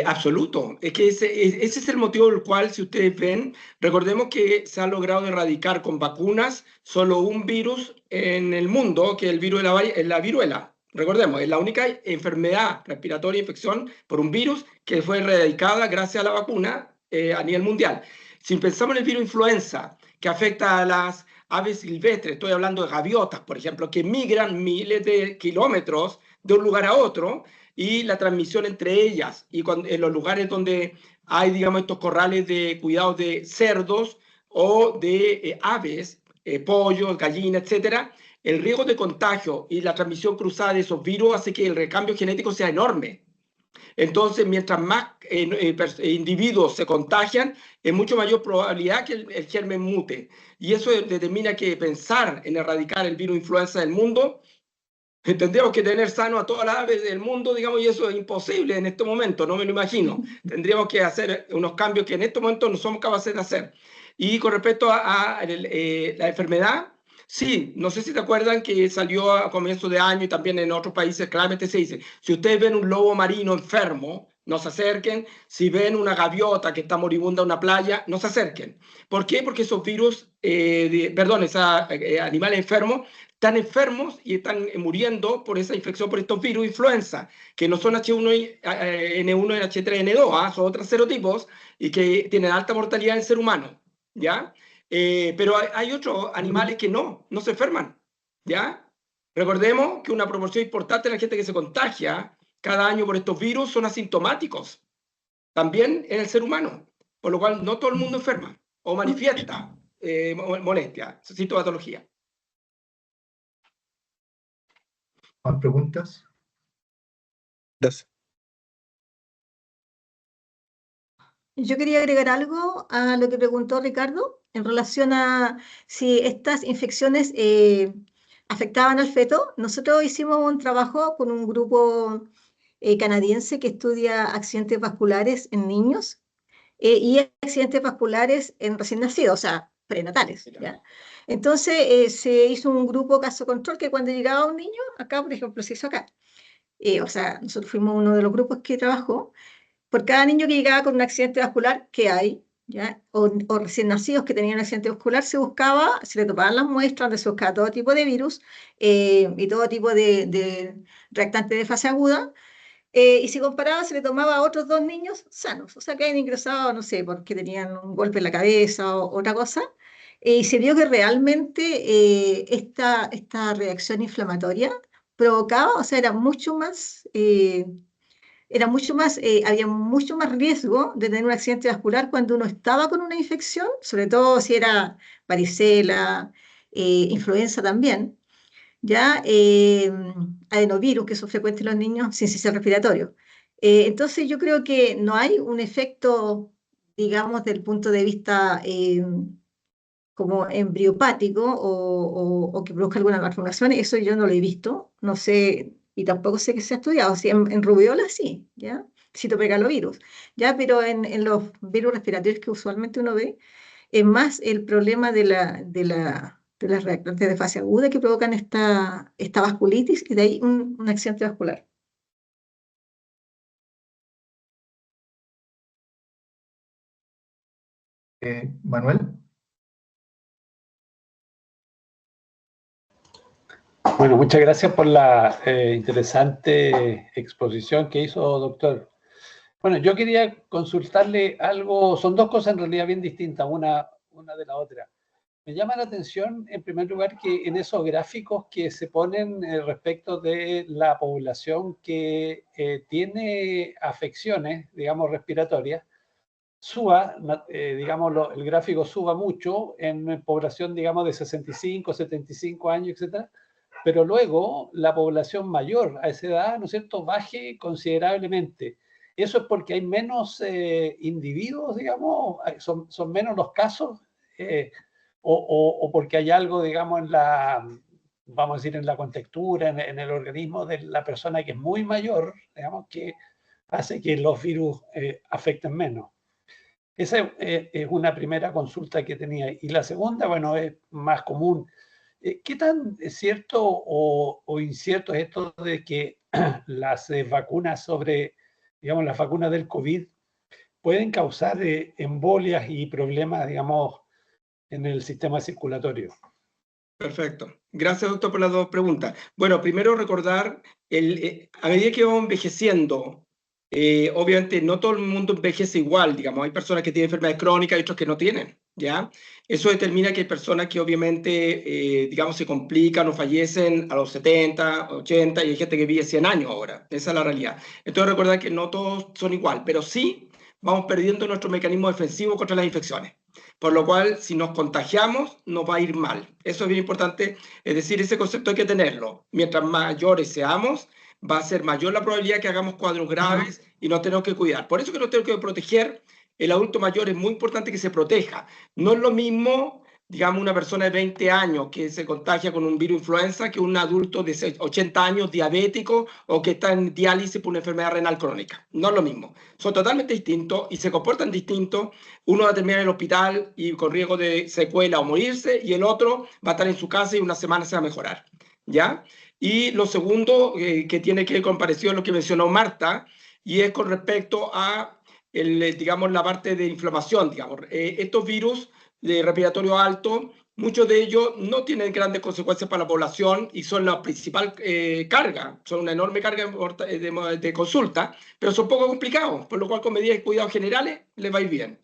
Absoluto. Es que ese es el motivo por el cual, si ustedes ven, recordemos que se ha logrado erradicar con vacunas solo un virus en el mundo, que es el virus de la viruela. Recordemos, es la única enfermedad respiratoria, infección por un virus que fue erradicada gracias a la vacuna a nivel mundial. Si pensamos en el virus influenza, que afecta a las aves silvestres, estoy hablando de gaviotas, por ejemplo, que migran miles de kilómetros de un lugar a otro, y la transmisión entre ellas, y en los lugares donde hay, digamos, estos corrales de cuidados de cerdos o de aves, pollos, gallinas, etcétera, el riesgo de contagio y la transmisión cruzada de esos virus hace que el recambio genético sea enorme. Entonces, mientras más individuos se contagian, es mucho mayor probabilidad que el germen mute. Y eso determina que pensar en erradicar el virus influenza del mundo, tendríamos que tener sano a todas las aves del mundo, digamos, y eso es imposible en este momento, no me lo imagino. Tendríamos que hacer unos cambios que en este momento no somos capaces de hacer. Y con respecto a la enfermedad, sí, no sé si te acuerdan que salió a comienzo de año y también en otros países claramente se dice, si ustedes ven un lobo marino enfermo, no se acerquen. Si ven una gaviota que está moribunda en una playa, no se acerquen. ¿Por qué? Porque esos virus, esos animales enfermos, están enfermos y están muriendo por esa infección por estos virus influenza, que no son H1N1 y H3N2, son otros serotipos y que tienen alta mortalidad en el ser humano, ¿ya? Pero hay otros animales que no se enferman, ¿ya? Recordemos que una proporción importante de la gente que se contagia cada año por estos virus son asintomáticos, también en el ser humano, por lo cual no todo el mundo enferma o manifiesta molestia, sintomatología. ¿Más preguntas? Gracias. Yo quería agregar algo a lo que preguntó Ricardo en relación a si estas infecciones afectaban al feto. Nosotros hicimos un trabajo con un grupo canadiense que estudia accidentes vasculares en niños y accidentes vasculares en recién nacidos, o sea, prenatales, ¿ya? Entonces se hizo un grupo caso control que cuando llegaba un niño, acá por ejemplo se hizo acá, o sea, nosotros fuimos uno de los grupos que trabajó, por cada niño que llegaba con un accidente vascular que hay, ¿ya? O recién nacidos que tenían un accidente vascular, se buscaba, se le tomaban las muestras, donde se buscaba todo tipo de virus y todo tipo de reactante de fase aguda, y si comparaba, se le tomaba a otros dos niños sanos, o sea, que habían ingresado, no sé, porque tenían un golpe en la cabeza o otra cosa, y se vio que realmente esta reacción inflamatoria provocaba, o sea, había mucho más riesgo de tener un accidente vascular cuando uno estaba con una infección, sobre todo si era varicela, influenza también, ya adenovirus, que son frecuentes en los niños sin sistema respiratorio. Entonces yo creo que no hay un efecto, digamos, del punto de vista como embriopático o que produzca alguna malformación, eso yo no lo he visto, no sé, y tampoco sé que se ha estudiado. Si en rubiola sí, ¿ya? Citopegalovirus, ¿ya? Pero en los virus respiratorios que usualmente uno ve, es más el problema de las reactantes de fase aguda que provocan esta vasculitis y de ahí un accidente vascular. Manuel. Bueno, muchas gracias por la interesante exposición que hizo, doctor. Bueno, yo quería consultarle algo, son dos cosas en realidad bien distintas, una de la otra. Me llama la atención, en primer lugar, que en esos gráficos que se ponen respecto de la población que tiene afecciones, digamos, respiratorias, suba, digamos, el gráfico suba mucho en población, digamos, de 65, 75 años, etcétera, pero luego la población mayor a esa edad, ¿no es cierto?, baje considerablemente. ¿Eso es porque hay menos individuos, digamos, son menos los casos? O porque hay algo, digamos, vamos a decir, en la contextura, en el organismo de la persona que es muy mayor, digamos, que hace que los virus afecten menos. Esa es una primera consulta que tenía. Y la segunda, bueno, es más común. ¿Qué tan cierto o incierto es esto de que las vacunas digamos, las vacunas del COVID pueden causar embolias y problemas, digamos, en el sistema circulatorio? Perfecto. Gracias, doctor, por las dos preguntas. Bueno, primero recordar, a medida que vamos envejeciendo, obviamente no todo el mundo envejece igual, digamos, hay personas que tienen enfermedades crónicas y otros que no tienen, ¿ya? Eso determina que hay personas que obviamente, digamos, se complican o fallecen a los 70, 80 y hay gente que vive 100 años ahora. Esa es la realidad. Entonces recordar que no todos son igual, pero sí vamos perdiendo nuestro mecanismo defensivo contra las infecciones. Por lo cual, si nos contagiamos, nos va a ir mal. Eso es bien importante, es decir, ese concepto hay que tenerlo. Mientras mayores seamos, va a ser mayor la probabilidad que hagamos cuadros graves y nos tenemos que cuidar. Por eso que nos tenemos que proteger. El adulto mayor es muy importante que se proteja. No es lo mismo, digamos, una persona de 20 años que se contagia con un virus influenza que un adulto de 80 años diabético o que está en diálisis por una enfermedad renal crónica. No es lo mismo. Son totalmente distintos y se comportan distintos. Uno va a terminar en el hospital y con riesgo de secuela o morirse, y el otro va a estar en su casa y una semana se va a mejorar, ¿ya? Y lo segundo que tiene que ver con parecido a lo que mencionó Marta, y es con respecto a, digamos, la parte de inflamación, digamos. Estos virus de respiratorio alto, muchos de ellos no tienen grandes consecuencias para la población y son la principal carga, son una enorme carga de consulta, pero son poco complicados, por lo cual con medidas de cuidados generales les va a ir bien.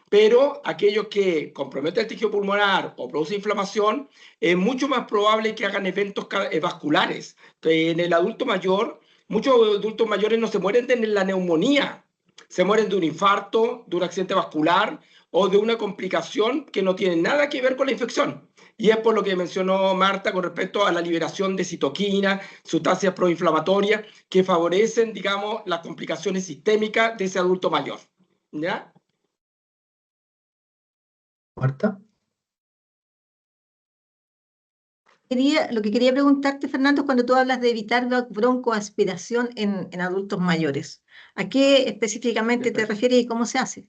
Pero aquellos que comprometen el tejido pulmonar o producen inflamación, es mucho más probable que hagan eventos vasculares. En el adulto mayor, muchos adultos mayores no se mueren de la neumonía, se mueren de un infarto, de un accidente vascular o de una complicación que no tiene nada que ver con la infección. Y es por lo que mencionó Marta con respecto a la liberación de citoquinas, sustancias proinflamatorias que favorecen, digamos, las complicaciones sistémicas de ese adulto mayor. ¿Ya? Marta. Lo que quería preguntarte, Fernando, es cuando tú hablas de evitar broncoaspiración en adultos mayores. ¿A qué específicamente te refieres y cómo se hace?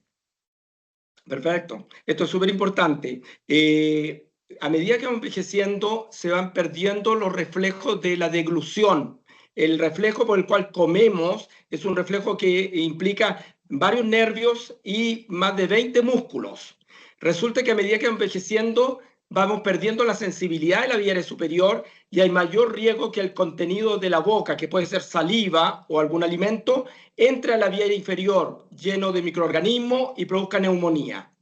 Perfecto. Esto es súper importante. A medida que vamos envejeciendo, se van perdiendo los reflejos de la deglución. El reflejo por el cual comemos es un reflejo que implica varios nervios y más de 20 músculos. Resulta que a medida que vamos envejeciendo, vamos perdiendo la sensibilidad de la vía aérea superior y hay mayor riesgo que el contenido de la boca, que puede ser saliva o algún alimento, entre a la vía aérea inferior lleno de microorganismos y produzca neumonía.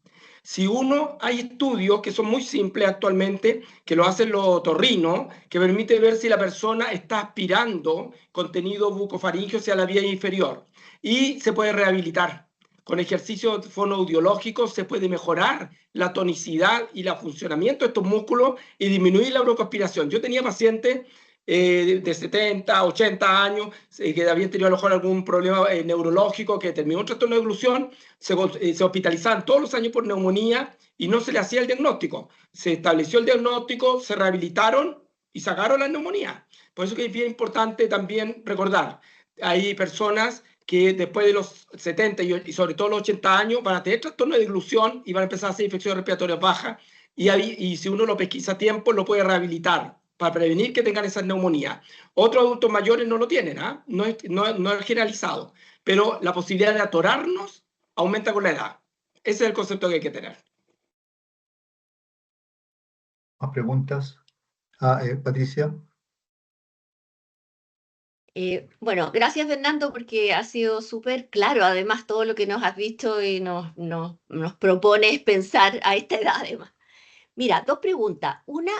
Hay estudios que son muy simples actualmente, que lo hacen los otorrinos, que permite ver si la persona está aspirando contenido bucofaríngeo hacia la vía inferior y se puede rehabilitar. Con ejercicios fonoaudiológicos se puede mejorar la tonicidad y el funcionamiento de estos músculos y disminuir la broncoaspiración. Yo tenía pacientes de 70, 80 años que habían tenido a lo mejor algún problema neurológico que terminó un trastorno de deglución, se hospitalizaban todos los años por neumonía y no se le hacía el diagnóstico. Se estableció el diagnóstico, se rehabilitaron y sacaron la neumonía. Por eso que es bien importante también recordar, hay personas que después de los 70 y sobre todo los 80 años van a tener trastorno de deglución y van a empezar a hacer infecciones respiratorias bajas y si uno lo pesquisa a tiempo lo puede rehabilitar para prevenir que tengan esas neumonías. Otros adultos mayores no lo tienen, ¿eh? No es generalizado, pero la posibilidad de atorarnos aumenta con la edad. Ese es el concepto que hay que tener. ¿Más preguntas? Patricia. Bueno, gracias Fernando porque ha sido súper claro además todo lo que nos has dicho y nos propones pensar a esta edad además. Mira, dos preguntas. Una,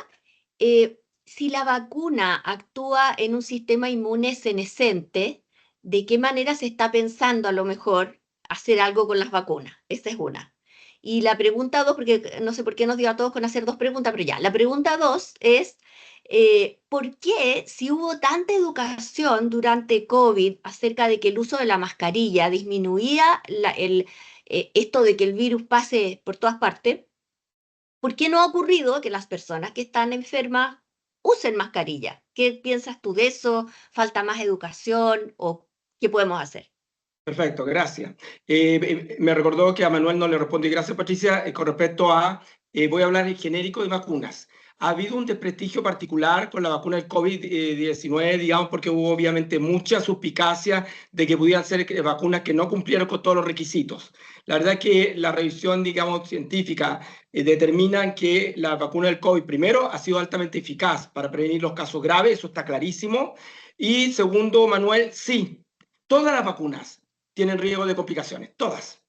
si la vacuna actúa en un sistema inmune senescente, ¿de qué manera se está pensando a lo mejor hacer algo con las vacunas? Esa es una. Y la pregunta dos, porque no sé por qué nos dio a todos con hacer dos preguntas, pero ya, la pregunta dos es, ¿por qué si hubo tanta educación durante COVID acerca de que el uso de la mascarilla disminuía esto de que el virus pase por todas partes? ¿Por qué no ha ocurrido que las personas que están enfermas usen mascarilla? ¿Qué piensas tú de eso? ¿Falta más educación o qué podemos hacer? Perfecto, gracias. Me recordó que a Manuel no le respondí. Gracias, Patricia. Con respecto a, voy a hablar en genérico de vacunas. Ha habido un desprestigio particular con la vacuna del COVID-19, digamos, porque hubo obviamente mucha suspicacia de que pudieran ser vacunas que no cumplieron con todos los requisitos. La verdad es que la revisión, digamos, científica determina que la vacuna del COVID, primero, ha sido altamente eficaz para prevenir los casos graves, eso está clarísimo. Y segundo, Manuel, sí, todas las vacunas tienen riesgo de complicaciones, todas.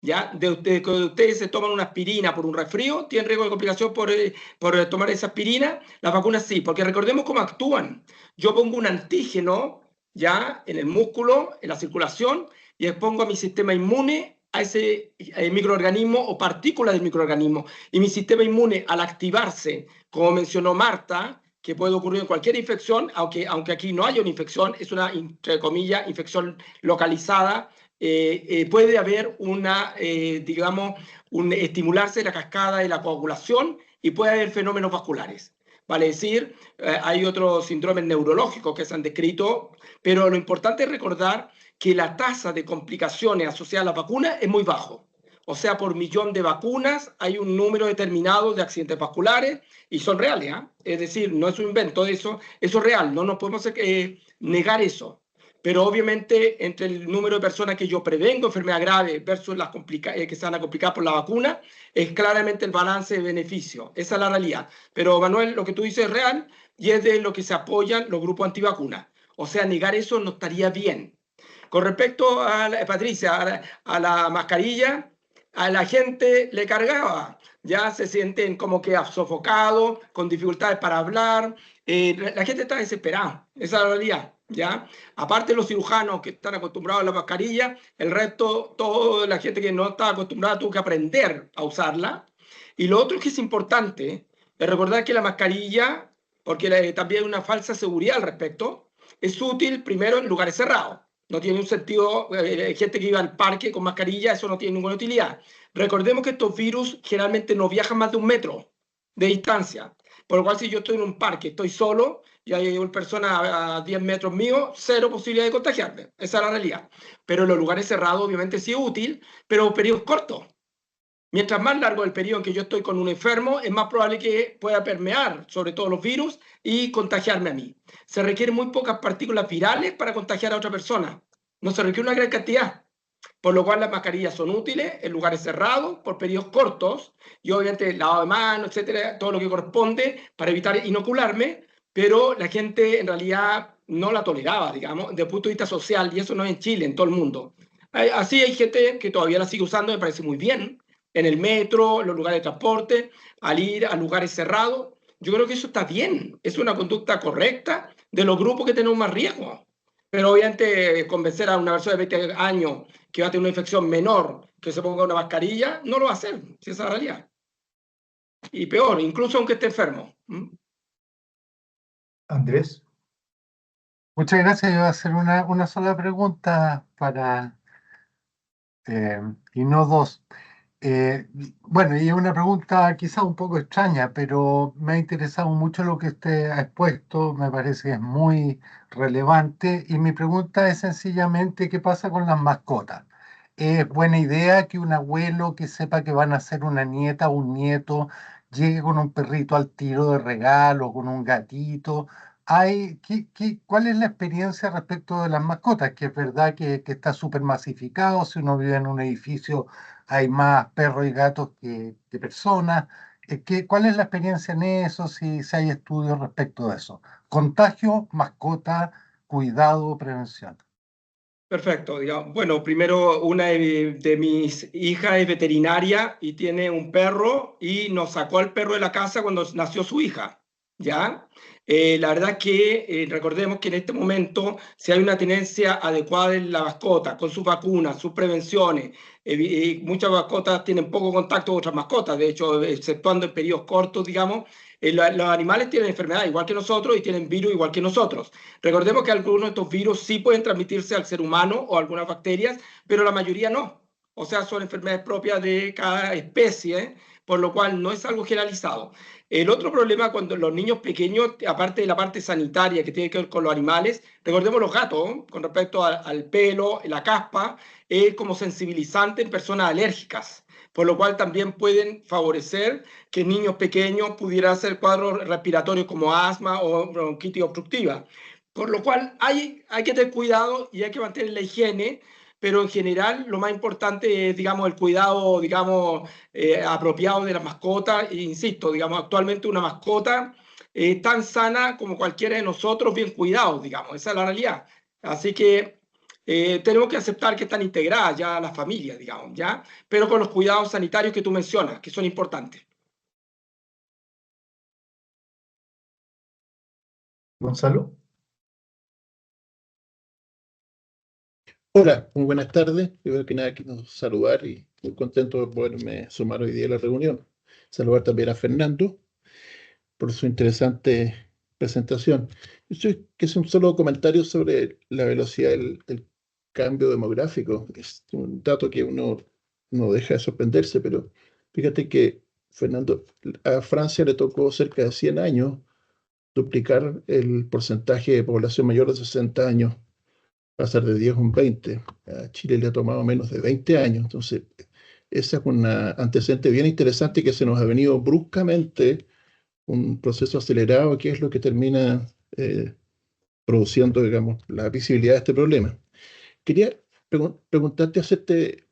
¿Ya? Ustedes se toman una aspirina por un resfrío, tienen riesgo de complicación por tomar esa aspirina. Las vacunas sí, porque recordemos cómo actúan. Yo pongo un antígeno ya en el músculo, en la circulación, y expongo a mi sistema inmune a ese microorganismo o partículas del microorganismo. Y mi sistema inmune, al activarse, como mencionó Marta, que puede ocurrir en cualquier infección, aunque aquí no haya una infección, es una, entre comillas, infección localizada, puede haber una, digamos, estimularse la cascada de la coagulación y puede haber fenómenos vasculares. Vale decir, hay otros síndromes neurológicos que se han descrito, pero lo importante es recordar que la tasa de complicaciones asociadas a la vacuna es muy bajo. O sea, por millón de vacunas hay un número determinado de accidentes vasculares y son reales, ¿eh? Es decir, no es un invento, eso es real, no nos podemos negar eso. Pero obviamente entre el número de personas que yo prevengo enfermedad grave versus las que se van a complicar por la vacuna, es claramente el balance de beneficio. Esa es la realidad. Pero Manuel, lo que tú dices es real y es de lo que se apoyan los grupos antivacunas. O sea, negar eso no estaría bien. Con respecto a Patricia, a la mascarilla, a la gente le cargaba. Ya se sienten como que sofocados, con dificultades para hablar. La gente está desesperada. Esa es la realidad. ¿Ya? Aparte de los cirujanos que están acostumbrados a la mascarilla, el resto, toda la gente que no está acostumbrada tuvo que aprender a usarla. Y lo otro que es importante es recordar que la mascarilla, porque también hay una falsa seguridad al respecto, es útil primero en lugares cerrados. No tiene un sentido, gente que iba al parque con mascarilla, eso no tiene ninguna utilidad. Recordemos que estos virus generalmente no viajan más de 1 metro de distancia. Por lo cual, si yo estoy en un parque, estoy solo, y hay una persona a 10 metros mío, 0 posibilidad de contagiarme. Esa es la realidad. Pero en los lugares cerrados, obviamente, sí es útil, pero periodos cortos. Mientras más largo el periodo en que yo estoy con un enfermo, es más probable que pueda permear sobre todo los virus y contagiarme a mí. Se requieren muy pocas partículas virales para contagiar a otra persona. No se requiere una gran cantidad. Por lo cual las mascarillas son útiles en lugares cerrados, por periodos cortos, y obviamente el lavado de manos, etcétera, todo lo que corresponde para evitar inocularme, pero la gente en realidad no la toleraba, digamos, desde el punto de vista social, y eso no es en Chile, en todo el mundo. Así hay gente que todavía la sigue usando, me parece muy bien, en el metro, en los lugares de transporte, al ir a lugares cerrados. Yo creo que eso está bien, es una conducta correcta de los grupos que tenemos más riesgo. Pero obviamente convencer a una persona de 20 años que va a tener una infección menor que se ponga una mascarilla, no lo va a hacer, si esa es la realidad. Y peor, incluso aunque esté enfermo. Andrés. Muchas gracias. Yo voy a hacer una sola pregunta y no dos. Bueno, y es una pregunta quizá un poco extraña, pero me ha interesado mucho lo que usted ha expuesto, me parece que es muy relevante y mi pregunta es sencillamente ¿qué pasa con las mascotas? ¿Es buena idea que un abuelo que sepa que van a ser una nieta o un nieto llegue con un perrito al tiro de regalo, con un gatito? ¿Cuál es la experiencia respecto de las mascotas? Que es verdad que está súper masificado, si uno vive en un edificio hay más perros y gatos que personas. ¿Cuál es la experiencia en eso? Si hay estudios respecto de eso. Contagio, mascota, cuidado, prevención. Perfecto, digamos. Bueno, primero una de mis hijas es veterinaria y tiene un perro y nos sacó al perro de la casa cuando nació su hija, ¿ya? La verdad que recordemos que en este momento si hay una tenencia adecuada en la mascota, con sus vacunas, sus prevenciones, muchas mascotas tienen poco contacto con otras mascotas, de hecho, exceptuando en periodos cortos, digamos, los animales tienen enfermedades igual que nosotros y tienen virus igual que nosotros. Recordemos que algunos de estos virus sí pueden transmitirse al ser humano o algunas bacterias, pero la mayoría no. O sea, son enfermedades propias de cada especie. por lo cual no es algo generalizado. El otro problema cuando los niños pequeños, aparte de la parte sanitaria que tiene que ver con los animales, recordemos los gatos, ¿no? Con respecto al pelo, la caspa, es como sensibilizante en personas alérgicas, por lo cual también pueden favorecer que niños pequeños pudieran hacer cuadros respiratorios como asma o bronquitis obstructiva. Por lo cual hay que tener cuidado y hay que mantener la higiene, pero en general lo más importante es, digamos, el cuidado, digamos, apropiado de las mascotas. E insisto, digamos, actualmente una mascota es tan sana como cualquiera de nosotros, bien cuidados, digamos, esa es la realidad. Así que tenemos que aceptar que están integradas ya las familias, digamos, ¿ya? Pero con los cuidados sanitarios que tú mencionas, que son importantes. Gonzalo. Hola, muy buenas tardes. Primero que nada quiero saludar y muy contento de poderme sumar hoy día a la reunión. Saludar también a Fernando por su interesante presentación. Que es un solo comentario sobre la velocidad del cambio demográfico. Es un dato que uno no deja de sorprenderse, pero fíjate que, Fernando, a Francia le tocó cerca de 100 años duplicar el porcentaje de población mayor de 60 años, pasar de 10 a un 20. A Chile le ha tomado menos de 20 años. Entonces, ese es un antecedente bien interesante que se nos ha venido bruscamente, un proceso acelerado, que es lo que termina produciendo, digamos, la visibilidad de este problema. Quería preguntarte, hacerte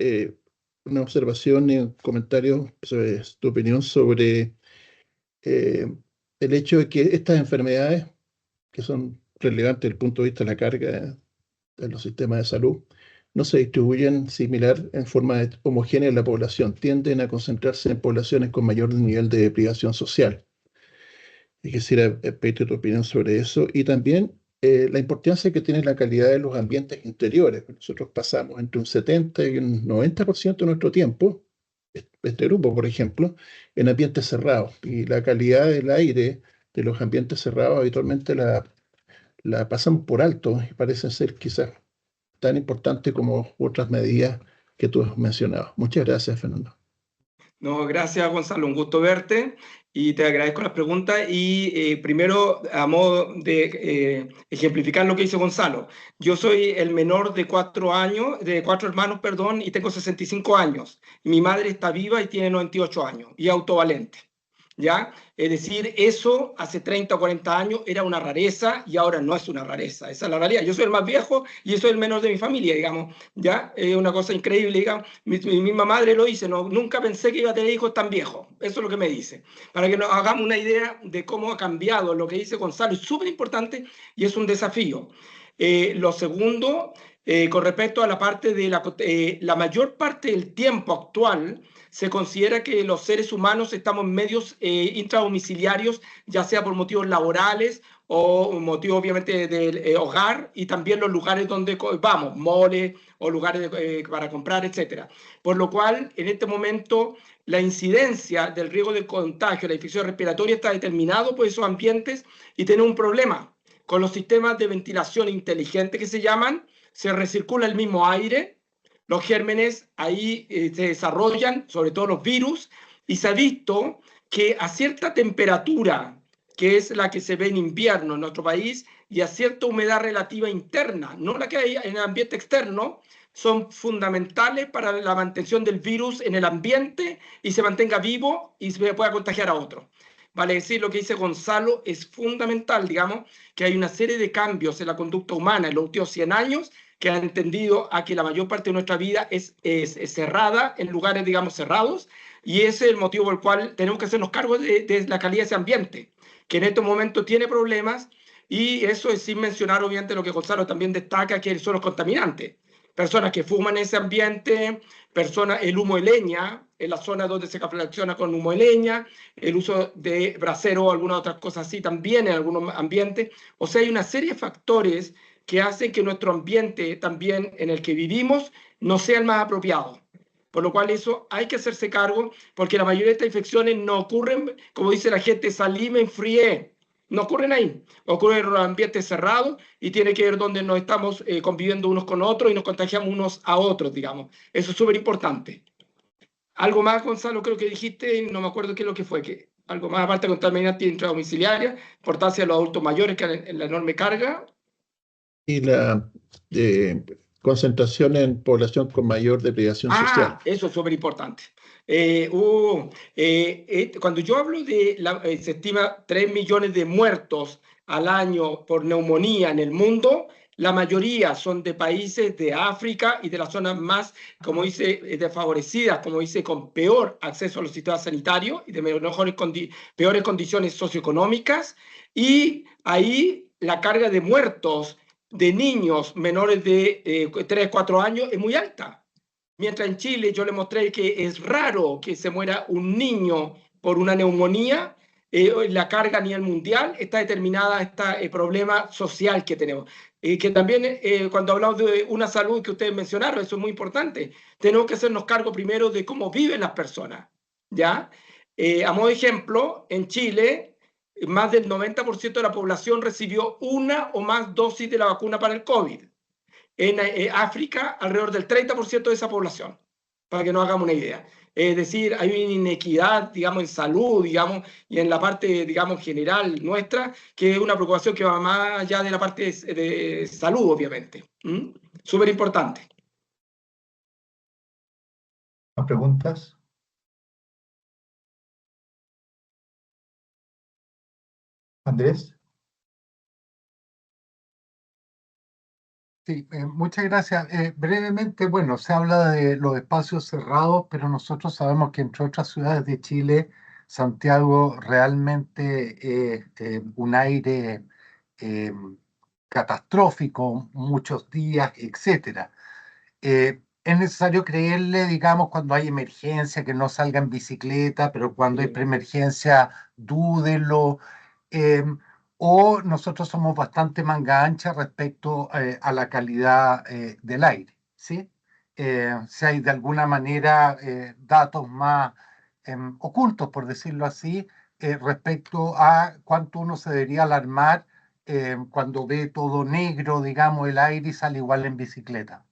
una observación y un comentario sobre tu opinión sobre el hecho de que estas enfermedades, que son relevantes desde el punto de vista de la carga de los sistemas de salud, no se distribuyen similar en forma homogénea en la población, tienden a concentrarse en poblaciones con mayor nivel de privación social. Y quisiera pedirte tu opinión sobre eso y también la importancia que tiene la calidad de los ambientes interiores. Nosotros pasamos entre un 70 y un 90% de nuestro tiempo, este grupo, por ejemplo, en ambientes cerrados, y la calidad del aire de los ambientes cerrados habitualmente la pasan por alto y parecen ser quizás tan importantes como otras medidas que tú has mencionado. Muchas gracias, Fernando. No, gracias, Gonzalo, un gusto verte y te agradezco las preguntas. Y primero, a modo de ejemplificar lo que hizo Gonzalo, yo soy el menor de 4 hermanos, perdón, y tengo 65 años. Mi madre está viva y tiene 98 años y autovalente. ¿Ya? Es decir, eso hace 30 o 40 años era una rareza y ahora no es una rareza, esa es la realidad. Yo soy el más viejo y soy el menor de mi familia, digamos, ¿ya? Es una cosa increíble, digamos. Mi misma madre lo dice, no, nunca pensé que iba a tener hijos tan viejos, eso es lo que me dice. Para que nos hagamos una idea de cómo ha cambiado lo que dice Gonzalo, es súper importante y es un desafío. Lo segundo, con respecto a la parte de la mayor parte del tiempo actual, se considera que los seres humanos estamos en medios intradomiciliarios, ya sea por motivos laborales o motivos obviamente del hogar, y también los lugares donde vamos, moles o lugares para comprar, etc. Por lo cual, en este momento, la incidencia del riesgo de contagio, la infección respiratoria, está determinado por esos ambientes y tiene un problema. Con los sistemas de ventilación inteligente que se llaman, se recircula el mismo aire, los gérmenes ahí se desarrollan, sobre todo los virus, y se ha visto que a cierta temperatura, que es la que se ve en invierno en nuestro país, y a cierta humedad relativa interna, no la que hay en el ambiente externo, son fundamentales para la mantención del virus en el ambiente y se mantenga vivo y se pueda contagiar a otros. Vale decir, lo que dice Gonzalo es fundamental, digamos, que hay una serie de cambios en la conducta humana en los últimos 100 años que han entendido a que la mayor parte de nuestra vida es cerrada, en lugares, digamos, cerrados, y ese es el motivo por el cual tenemos que hacernos cargo de la calidad de ese ambiente, que en estos momentos tiene problemas, y eso es sin mencionar, obviamente, lo que Gonzalo también destaca, que son los contaminantes. Personas que fuman en ese ambiente, el humo de leña, en la zona donde se fracciona con humo de leña, el uso de brasero o alguna otra cosa así también en algunos ambientes. O sea, hay una serie de factores que hacen que nuestro ambiente también en el que vivimos no sea el más apropiado. Por lo cual eso hay que hacerse cargo, porque la mayoría de estas infecciones no ocurren, como dice la gente, salí, me enfrié. No ocurren ahí, ocurren en los ambientes cerrados y tiene que ver donde nos estamos conviviendo unos con otros y nos contagiamos unos a otros, digamos. Eso es súper importante. Algo más, Gonzalo, creo que dijiste, no me acuerdo qué es lo que fue, que algo más aparte de contaminación intradomiciliaria, importancia de los adultos mayores que en la enorme carga. Y la concentración en población con mayor deprivación social. Eso es súper importante. Cuando yo hablo de, se estima 3 millones de muertos al año por neumonía en el mundo, la mayoría son de países de África y de las zonas más, como dice, desfavorecidas, como dice, con peor acceso a los sistemas sanitarios y de peores condiciones socioeconómicas. Y ahí la carga de muertos de niños menores de 3, 4 años es muy alta. Mientras en Chile yo le mostré que es raro que se muera un niño por una neumonía, la carga a nivel mundial está determinada este problema social que tenemos. Que también cuando hablamos de una salud que ustedes mencionaron, eso es muy importante. Tenemos que hacernos cargo primero de cómo viven las personas. ¿Ya? A modo de ejemplo, en Chile, más del 90% de la población recibió una o más dosis de la vacuna para el COVID. En África, alrededor del 30% de esa población, para que nos hagamos una idea. Es decir, hay una inequidad, digamos, en salud, digamos, y en la parte, digamos, general nuestra, que es una preocupación que va más allá de la parte de salud, obviamente. Súper importante. ¿Más preguntas? Andrés. Sí, muchas gracias. Brevemente, bueno, se habla de los espacios cerrados, pero nosotros sabemos que entre otras ciudades de Chile, Santiago realmente es un aire catastrófico, muchos días, etcétera. Es necesario creerle, digamos, cuando hay emergencia, que no salga en bicicleta, pero cuando hay preemergencia, dúdelo. O nosotros somos bastante manga ancha respecto a la calidad del aire, ¿sí? Si hay de alguna manera datos más ocultos, por decirlo así, respecto a cuánto uno se debería alarmar cuando ve todo negro, digamos, el aire y sale igual en bicicleta.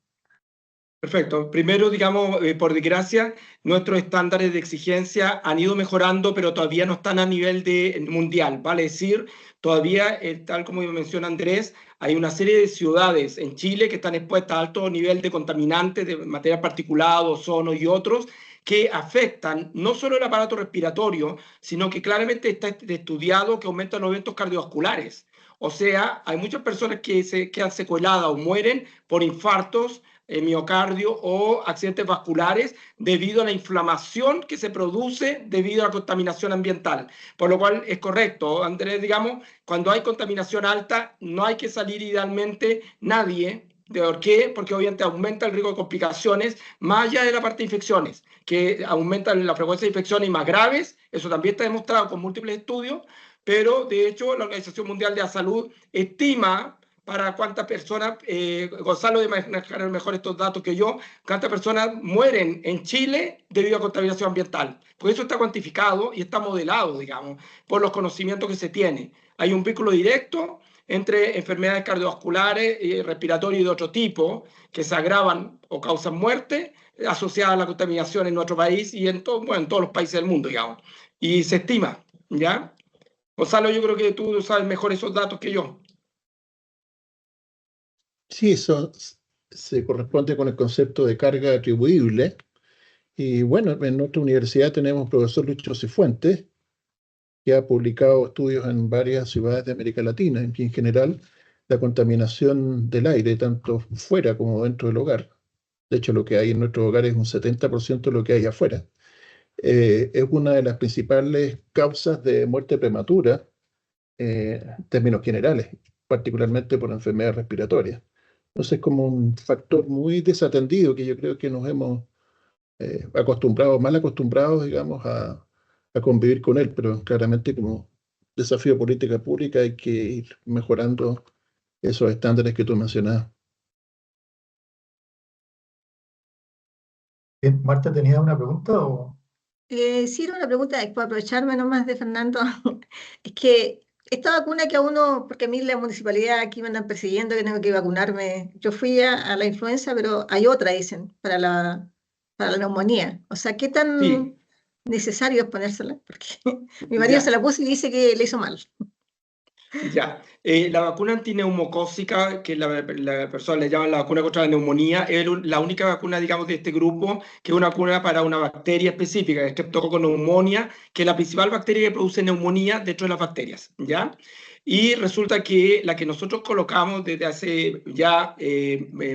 Perfecto. Primero, digamos, por desgracia, nuestros estándares de exigencia han ido mejorando, pero todavía no están a nivel mundial. Vale decir, todavía, tal como menciona Andrés, hay una serie de ciudades en Chile que están expuestas a alto nivel de contaminantes, de material particulado, ozono y otros, que afectan no solo el aparato respiratorio, sino que claramente está estudiado que aumentan los eventos cardiovasculares. O sea, hay muchas personas que se quedan secueladas o mueren por infartos, miocardio o accidentes vasculares debido a la inflamación que se produce debido a la contaminación ambiental. Por lo cual es correcto, Andrés, digamos, cuando hay contaminación alta no hay que salir idealmente nadie. ¿Por qué? Porque obviamente aumenta el riesgo de complicaciones, más allá de la parte de infecciones, que aumentan la frecuencia de infecciones más graves, eso también está demostrado con múltiples estudios, pero de hecho la Organización Mundial de la Salud estima para cuántas personas, Gonzalo debe manejar mejor estos datos que yo, cuántas personas mueren en Chile debido a contaminación ambiental. Pues eso está cuantificado y está modelado, digamos, por los conocimientos que se tiene. Hay un vínculo directo entre enfermedades cardiovasculares, respiratorias y de otro tipo, que se agravan o causan muerte, asociadas a la contaminación en nuestro país y en todos los países del mundo, digamos. Y se estima, ¿ya? Gonzalo, yo creo que tú sabes mejor esos datos que yo. Sí, eso se corresponde con el concepto de carga atribuible. Y bueno, en nuestra universidad tenemos al profesor Lucho Cifuentes, que ha publicado estudios en varias ciudades de América Latina, en que en general la contaminación del aire, tanto fuera como dentro del hogar, de hecho lo que hay en nuestro hogar es un 70% de lo que hay afuera, es una de las principales causas de muerte prematura en términos generales, particularmente por enfermedades respiratorias. Entonces es como un factor muy desatendido que yo creo que nos hemos mal acostumbrados, digamos, a convivir con él, pero claramente como desafío de política pública hay que ir mejorando esos estándares que tú mencionabas. Bien, Marta, ¿tenías una pregunta? O... Sí, era una pregunta, para aprovecharme nomás de Fernando. Es que esta vacuna que a uno, porque a mí la municipalidad aquí me andan persiguiendo que tengo que vacunarme. Yo fui a la influenza, pero hay otra, dicen, para para la neumonía. O sea, ¿qué tan Sí, necesario es ponérsela? Porque mi marido se ya. la puso y dice que le hizo mal. Ya, la vacuna antineumocócica, que la persona le llaman la vacuna contra la neumonía, es la única vacuna, digamos, de este grupo, que es una vacuna para una bacteria específica, Streptococcus pneumoniae, que es la principal bacteria que produce neumonía dentro de las bacterias, ¿ya? Y resulta que la que nosotros colocamos desde hace ya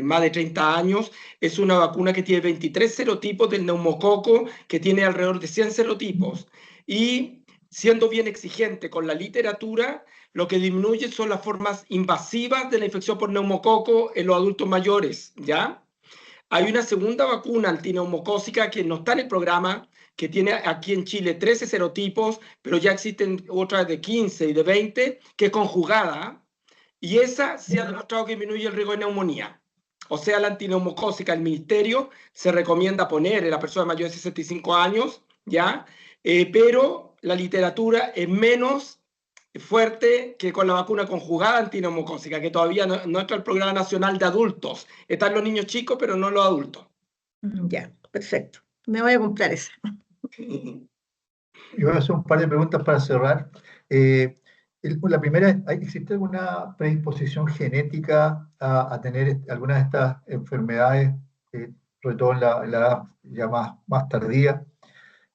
más de 30 años es una vacuna que tiene 23 serotipos del neumococo, que tiene alrededor de 100 serotipos. Y siendo bien exigente con la literatura, lo que disminuye son las formas invasivas de la infección por neumococo en los adultos mayores, ¿ya? Hay una segunda vacuna antineumocócica que no está en el programa, que tiene aquí en Chile 13 serotipos, pero ya existen otras de 15 y de 20, que es conjugada, y esa sí ha demostrado que disminuye el riesgo de neumonía. O sea, la antineumocócica, el ministerio se recomienda poner en la persona mayor de 65 años, ¿ya? Pero la literatura es menos fuerte que con la vacuna conjugada antineumocócica, que todavía no entra al programa nacional de adultos. Están los niños chicos, pero no los adultos. Ya, perfecto. Me voy a comprar esa. Yo voy a hacer un par de preguntas para cerrar. La primera, ¿existe alguna predisposición genética a tener alguna de estas enfermedades, sobre todo en la edad ya más tardía?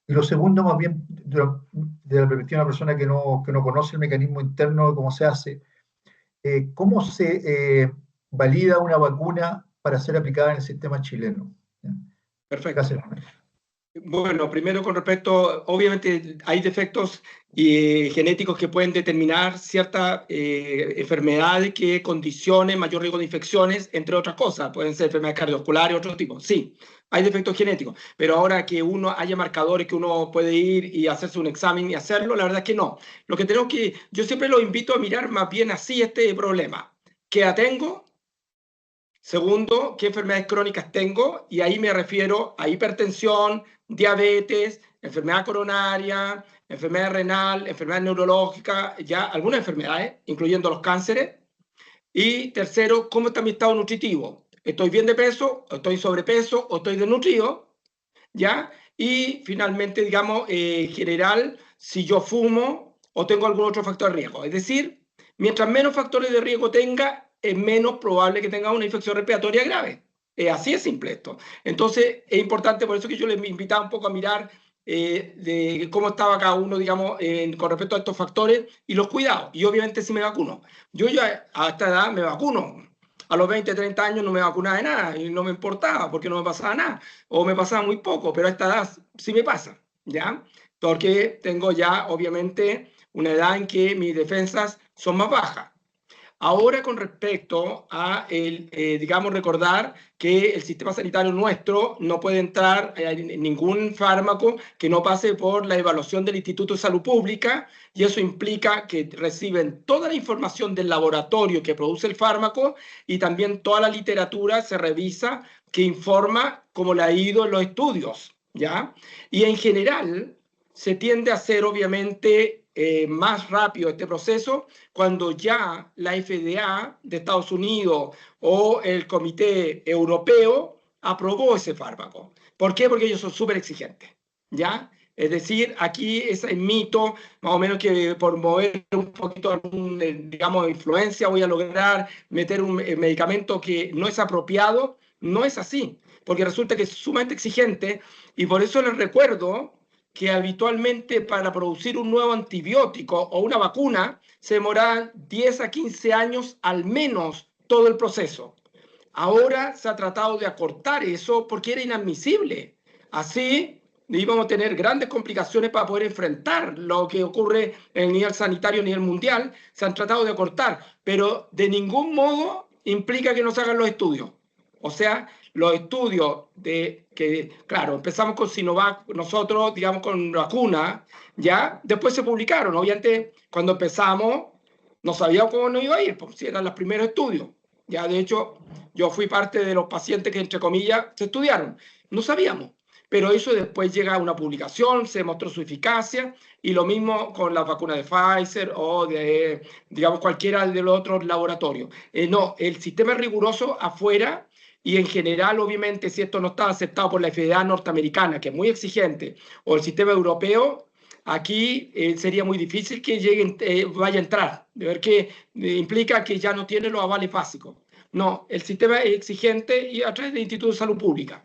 Y lo segundo, más bien, de la perspectiva de una persona que no conoce el mecanismo interno de cómo se hace, ¿cómo se valida una vacuna para ser aplicada en el sistema chileno? ¿Ya? Perfecto. Gracias. Bueno, primero con respecto, obviamente hay defectos genéticos que pueden determinar ciertas enfermedades que condicionen mayor riesgo de infecciones, entre otras cosas. Pueden ser enfermedades cardiovasculares, otro tipo. Sí, hay defectos genéticos, pero ahora que uno haya marcadores que uno puede ir y hacerse un examen y hacerlo, la verdad es que no. Lo que tenemos que, yo siempre los invito a mirar más bien así este problema. ¿Qué edad tengo? Segundo, ¿qué enfermedades crónicas tengo? Y ahí me refiero a hipertensión, diabetes, enfermedad coronaria, enfermedad renal, enfermedad neurológica, ya algunas enfermedades, incluyendo los cánceres. Y tercero, ¿cómo está mi estado nutritivo? ¿Estoy bien de peso? ¿O estoy sobrepeso? ¿O estoy desnutrido? ¿Ya? Y finalmente, digamos, en general, si yo fumo o tengo algún otro factor de riesgo. Es decir, mientras menos factores de riesgo tenga, es menos probable que tenga una infección respiratoria grave. Así es simple esto. Entonces, es importante, por eso que yo les invitaba un poco a mirar de cómo estaba cada uno, digamos, con respecto a estos factores y los cuidados. Y obviamente si me vacuno. Yo ya a esta edad me vacuno. A los 20, 30 años no me vacunaba de nada y no me importaba porque no me pasaba nada o me pasaba muy poco, pero a esta edad sí me pasa, ¿ya? Porque tengo ya, obviamente, una edad en que mis defensas son más bajas. Ahora, con respecto a, digamos, recordar que el sistema sanitario nuestro no puede entrar en ningún fármaco que no pase por la evaluación del Instituto de Salud Pública, y eso implica que reciben toda la información del laboratorio que produce el fármaco y también toda la literatura se revisa que informa cómo le ha ido en los estudios, ¿ya? Y en general se tiende a hacer, obviamente, más rápido este proceso cuando ya la FDA de Estados Unidos o el Comité Europeo aprobó ese fármaco. ¿Por qué? Porque ellos son súper exigentes, ¿ya? Es decir, aquí ese mito, más o menos que por mover un poquito, digamos, influencia voy a lograr meter un medicamento que no es apropiado, no es así, porque resulta que es sumamente exigente y por eso les recuerdo que habitualmente para producir un nuevo antibiótico o una vacuna se demoran 10 a 15 años al menos todo el proceso. Ahora se ha tratado de acortar eso porque era inadmisible. Así íbamos a tener grandes complicaciones para poder enfrentar lo que ocurre en el nivel sanitario a nivel mundial. Se han tratado de acortar, pero de ningún modo implica que no se hagan los estudios. O sea, los estudios de que, claro, empezamos con Sinovac, nosotros, digamos, con vacuna, ya, después se publicaron. Obviamente, cuando empezamos, no sabíamos cómo nos iba a ir, pues si eran los primeros estudios. Ya, de hecho, yo fui parte de los pacientes que, entre comillas, se estudiaron. No sabíamos, pero eso después llega a una publicación, se demostró su eficacia, y lo mismo con las vacunas de Pfizer o de, digamos, cualquiera de los otros laboratorios. No, el sistema es riguroso afuera, y en general, obviamente, si esto no está aceptado por la FDA norteamericana, que es muy exigente, o el sistema europeo, aquí sería muy difícil que vaya a entrar, de ver que implica que ya no tiene los avales básicos. No, el sistema es exigente y a través del Instituto de Salud Pública.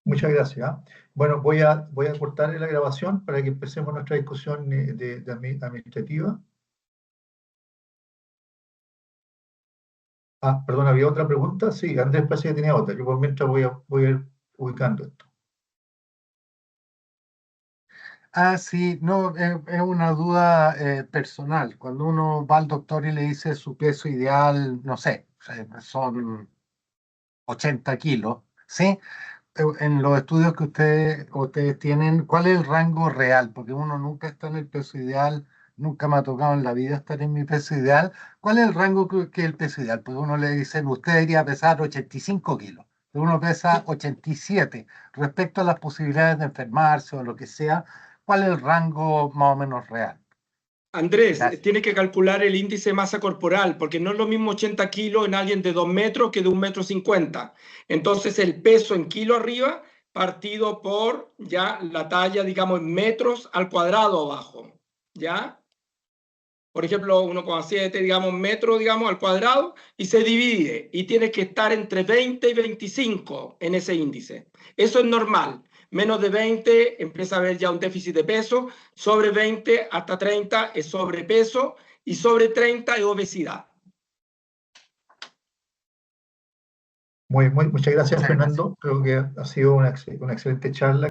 Muchas gracias. Bueno, voy a cortar la grabación para que empecemos nuestra discusión administrativa. Perdón, ¿había otra pregunta? Sí, Andrés parece que tenía otra. Yo por mientras voy a ir ubicando esto. Sí, no, es una duda personal. Cuando uno va al doctor y le dice su peso ideal, no sé, son 80 kilos, ¿sí? En los estudios que ustedes tienen, ¿cuál es el rango real? Porque uno nunca está en el peso ideal, nunca me ha tocado en la vida estar en mi peso ideal. ¿Cuál es el rango que es el peso ideal? Porque uno le dice, usted debería pesar 85 kilos, pero uno pesa 87. Respecto a las posibilidades de enfermarse o lo que sea, ¿cuál es el rango más o menos real? Andrés, Gracias. tiene que calcular el índice de masa corporal, porque no es lo mismo 80 kilos en alguien de 2 metros que de 1,50 m. Entonces, el peso en kilo arriba, partido por ya la talla, digamos, en metros al cuadrado abajo, ¿ya? Por ejemplo, 1,7, digamos, metros, digamos, al cuadrado, y se divide, y tiene que estar entre 20 y 25 en ese índice. Eso es normal. Menos de 20 empieza a haber ya un déficit de peso, sobre 20 hasta 30 es sobrepeso, y sobre 30 es obesidad. Muchas gracias, Muchas Fernando. Creo que ha sido una excelente charla.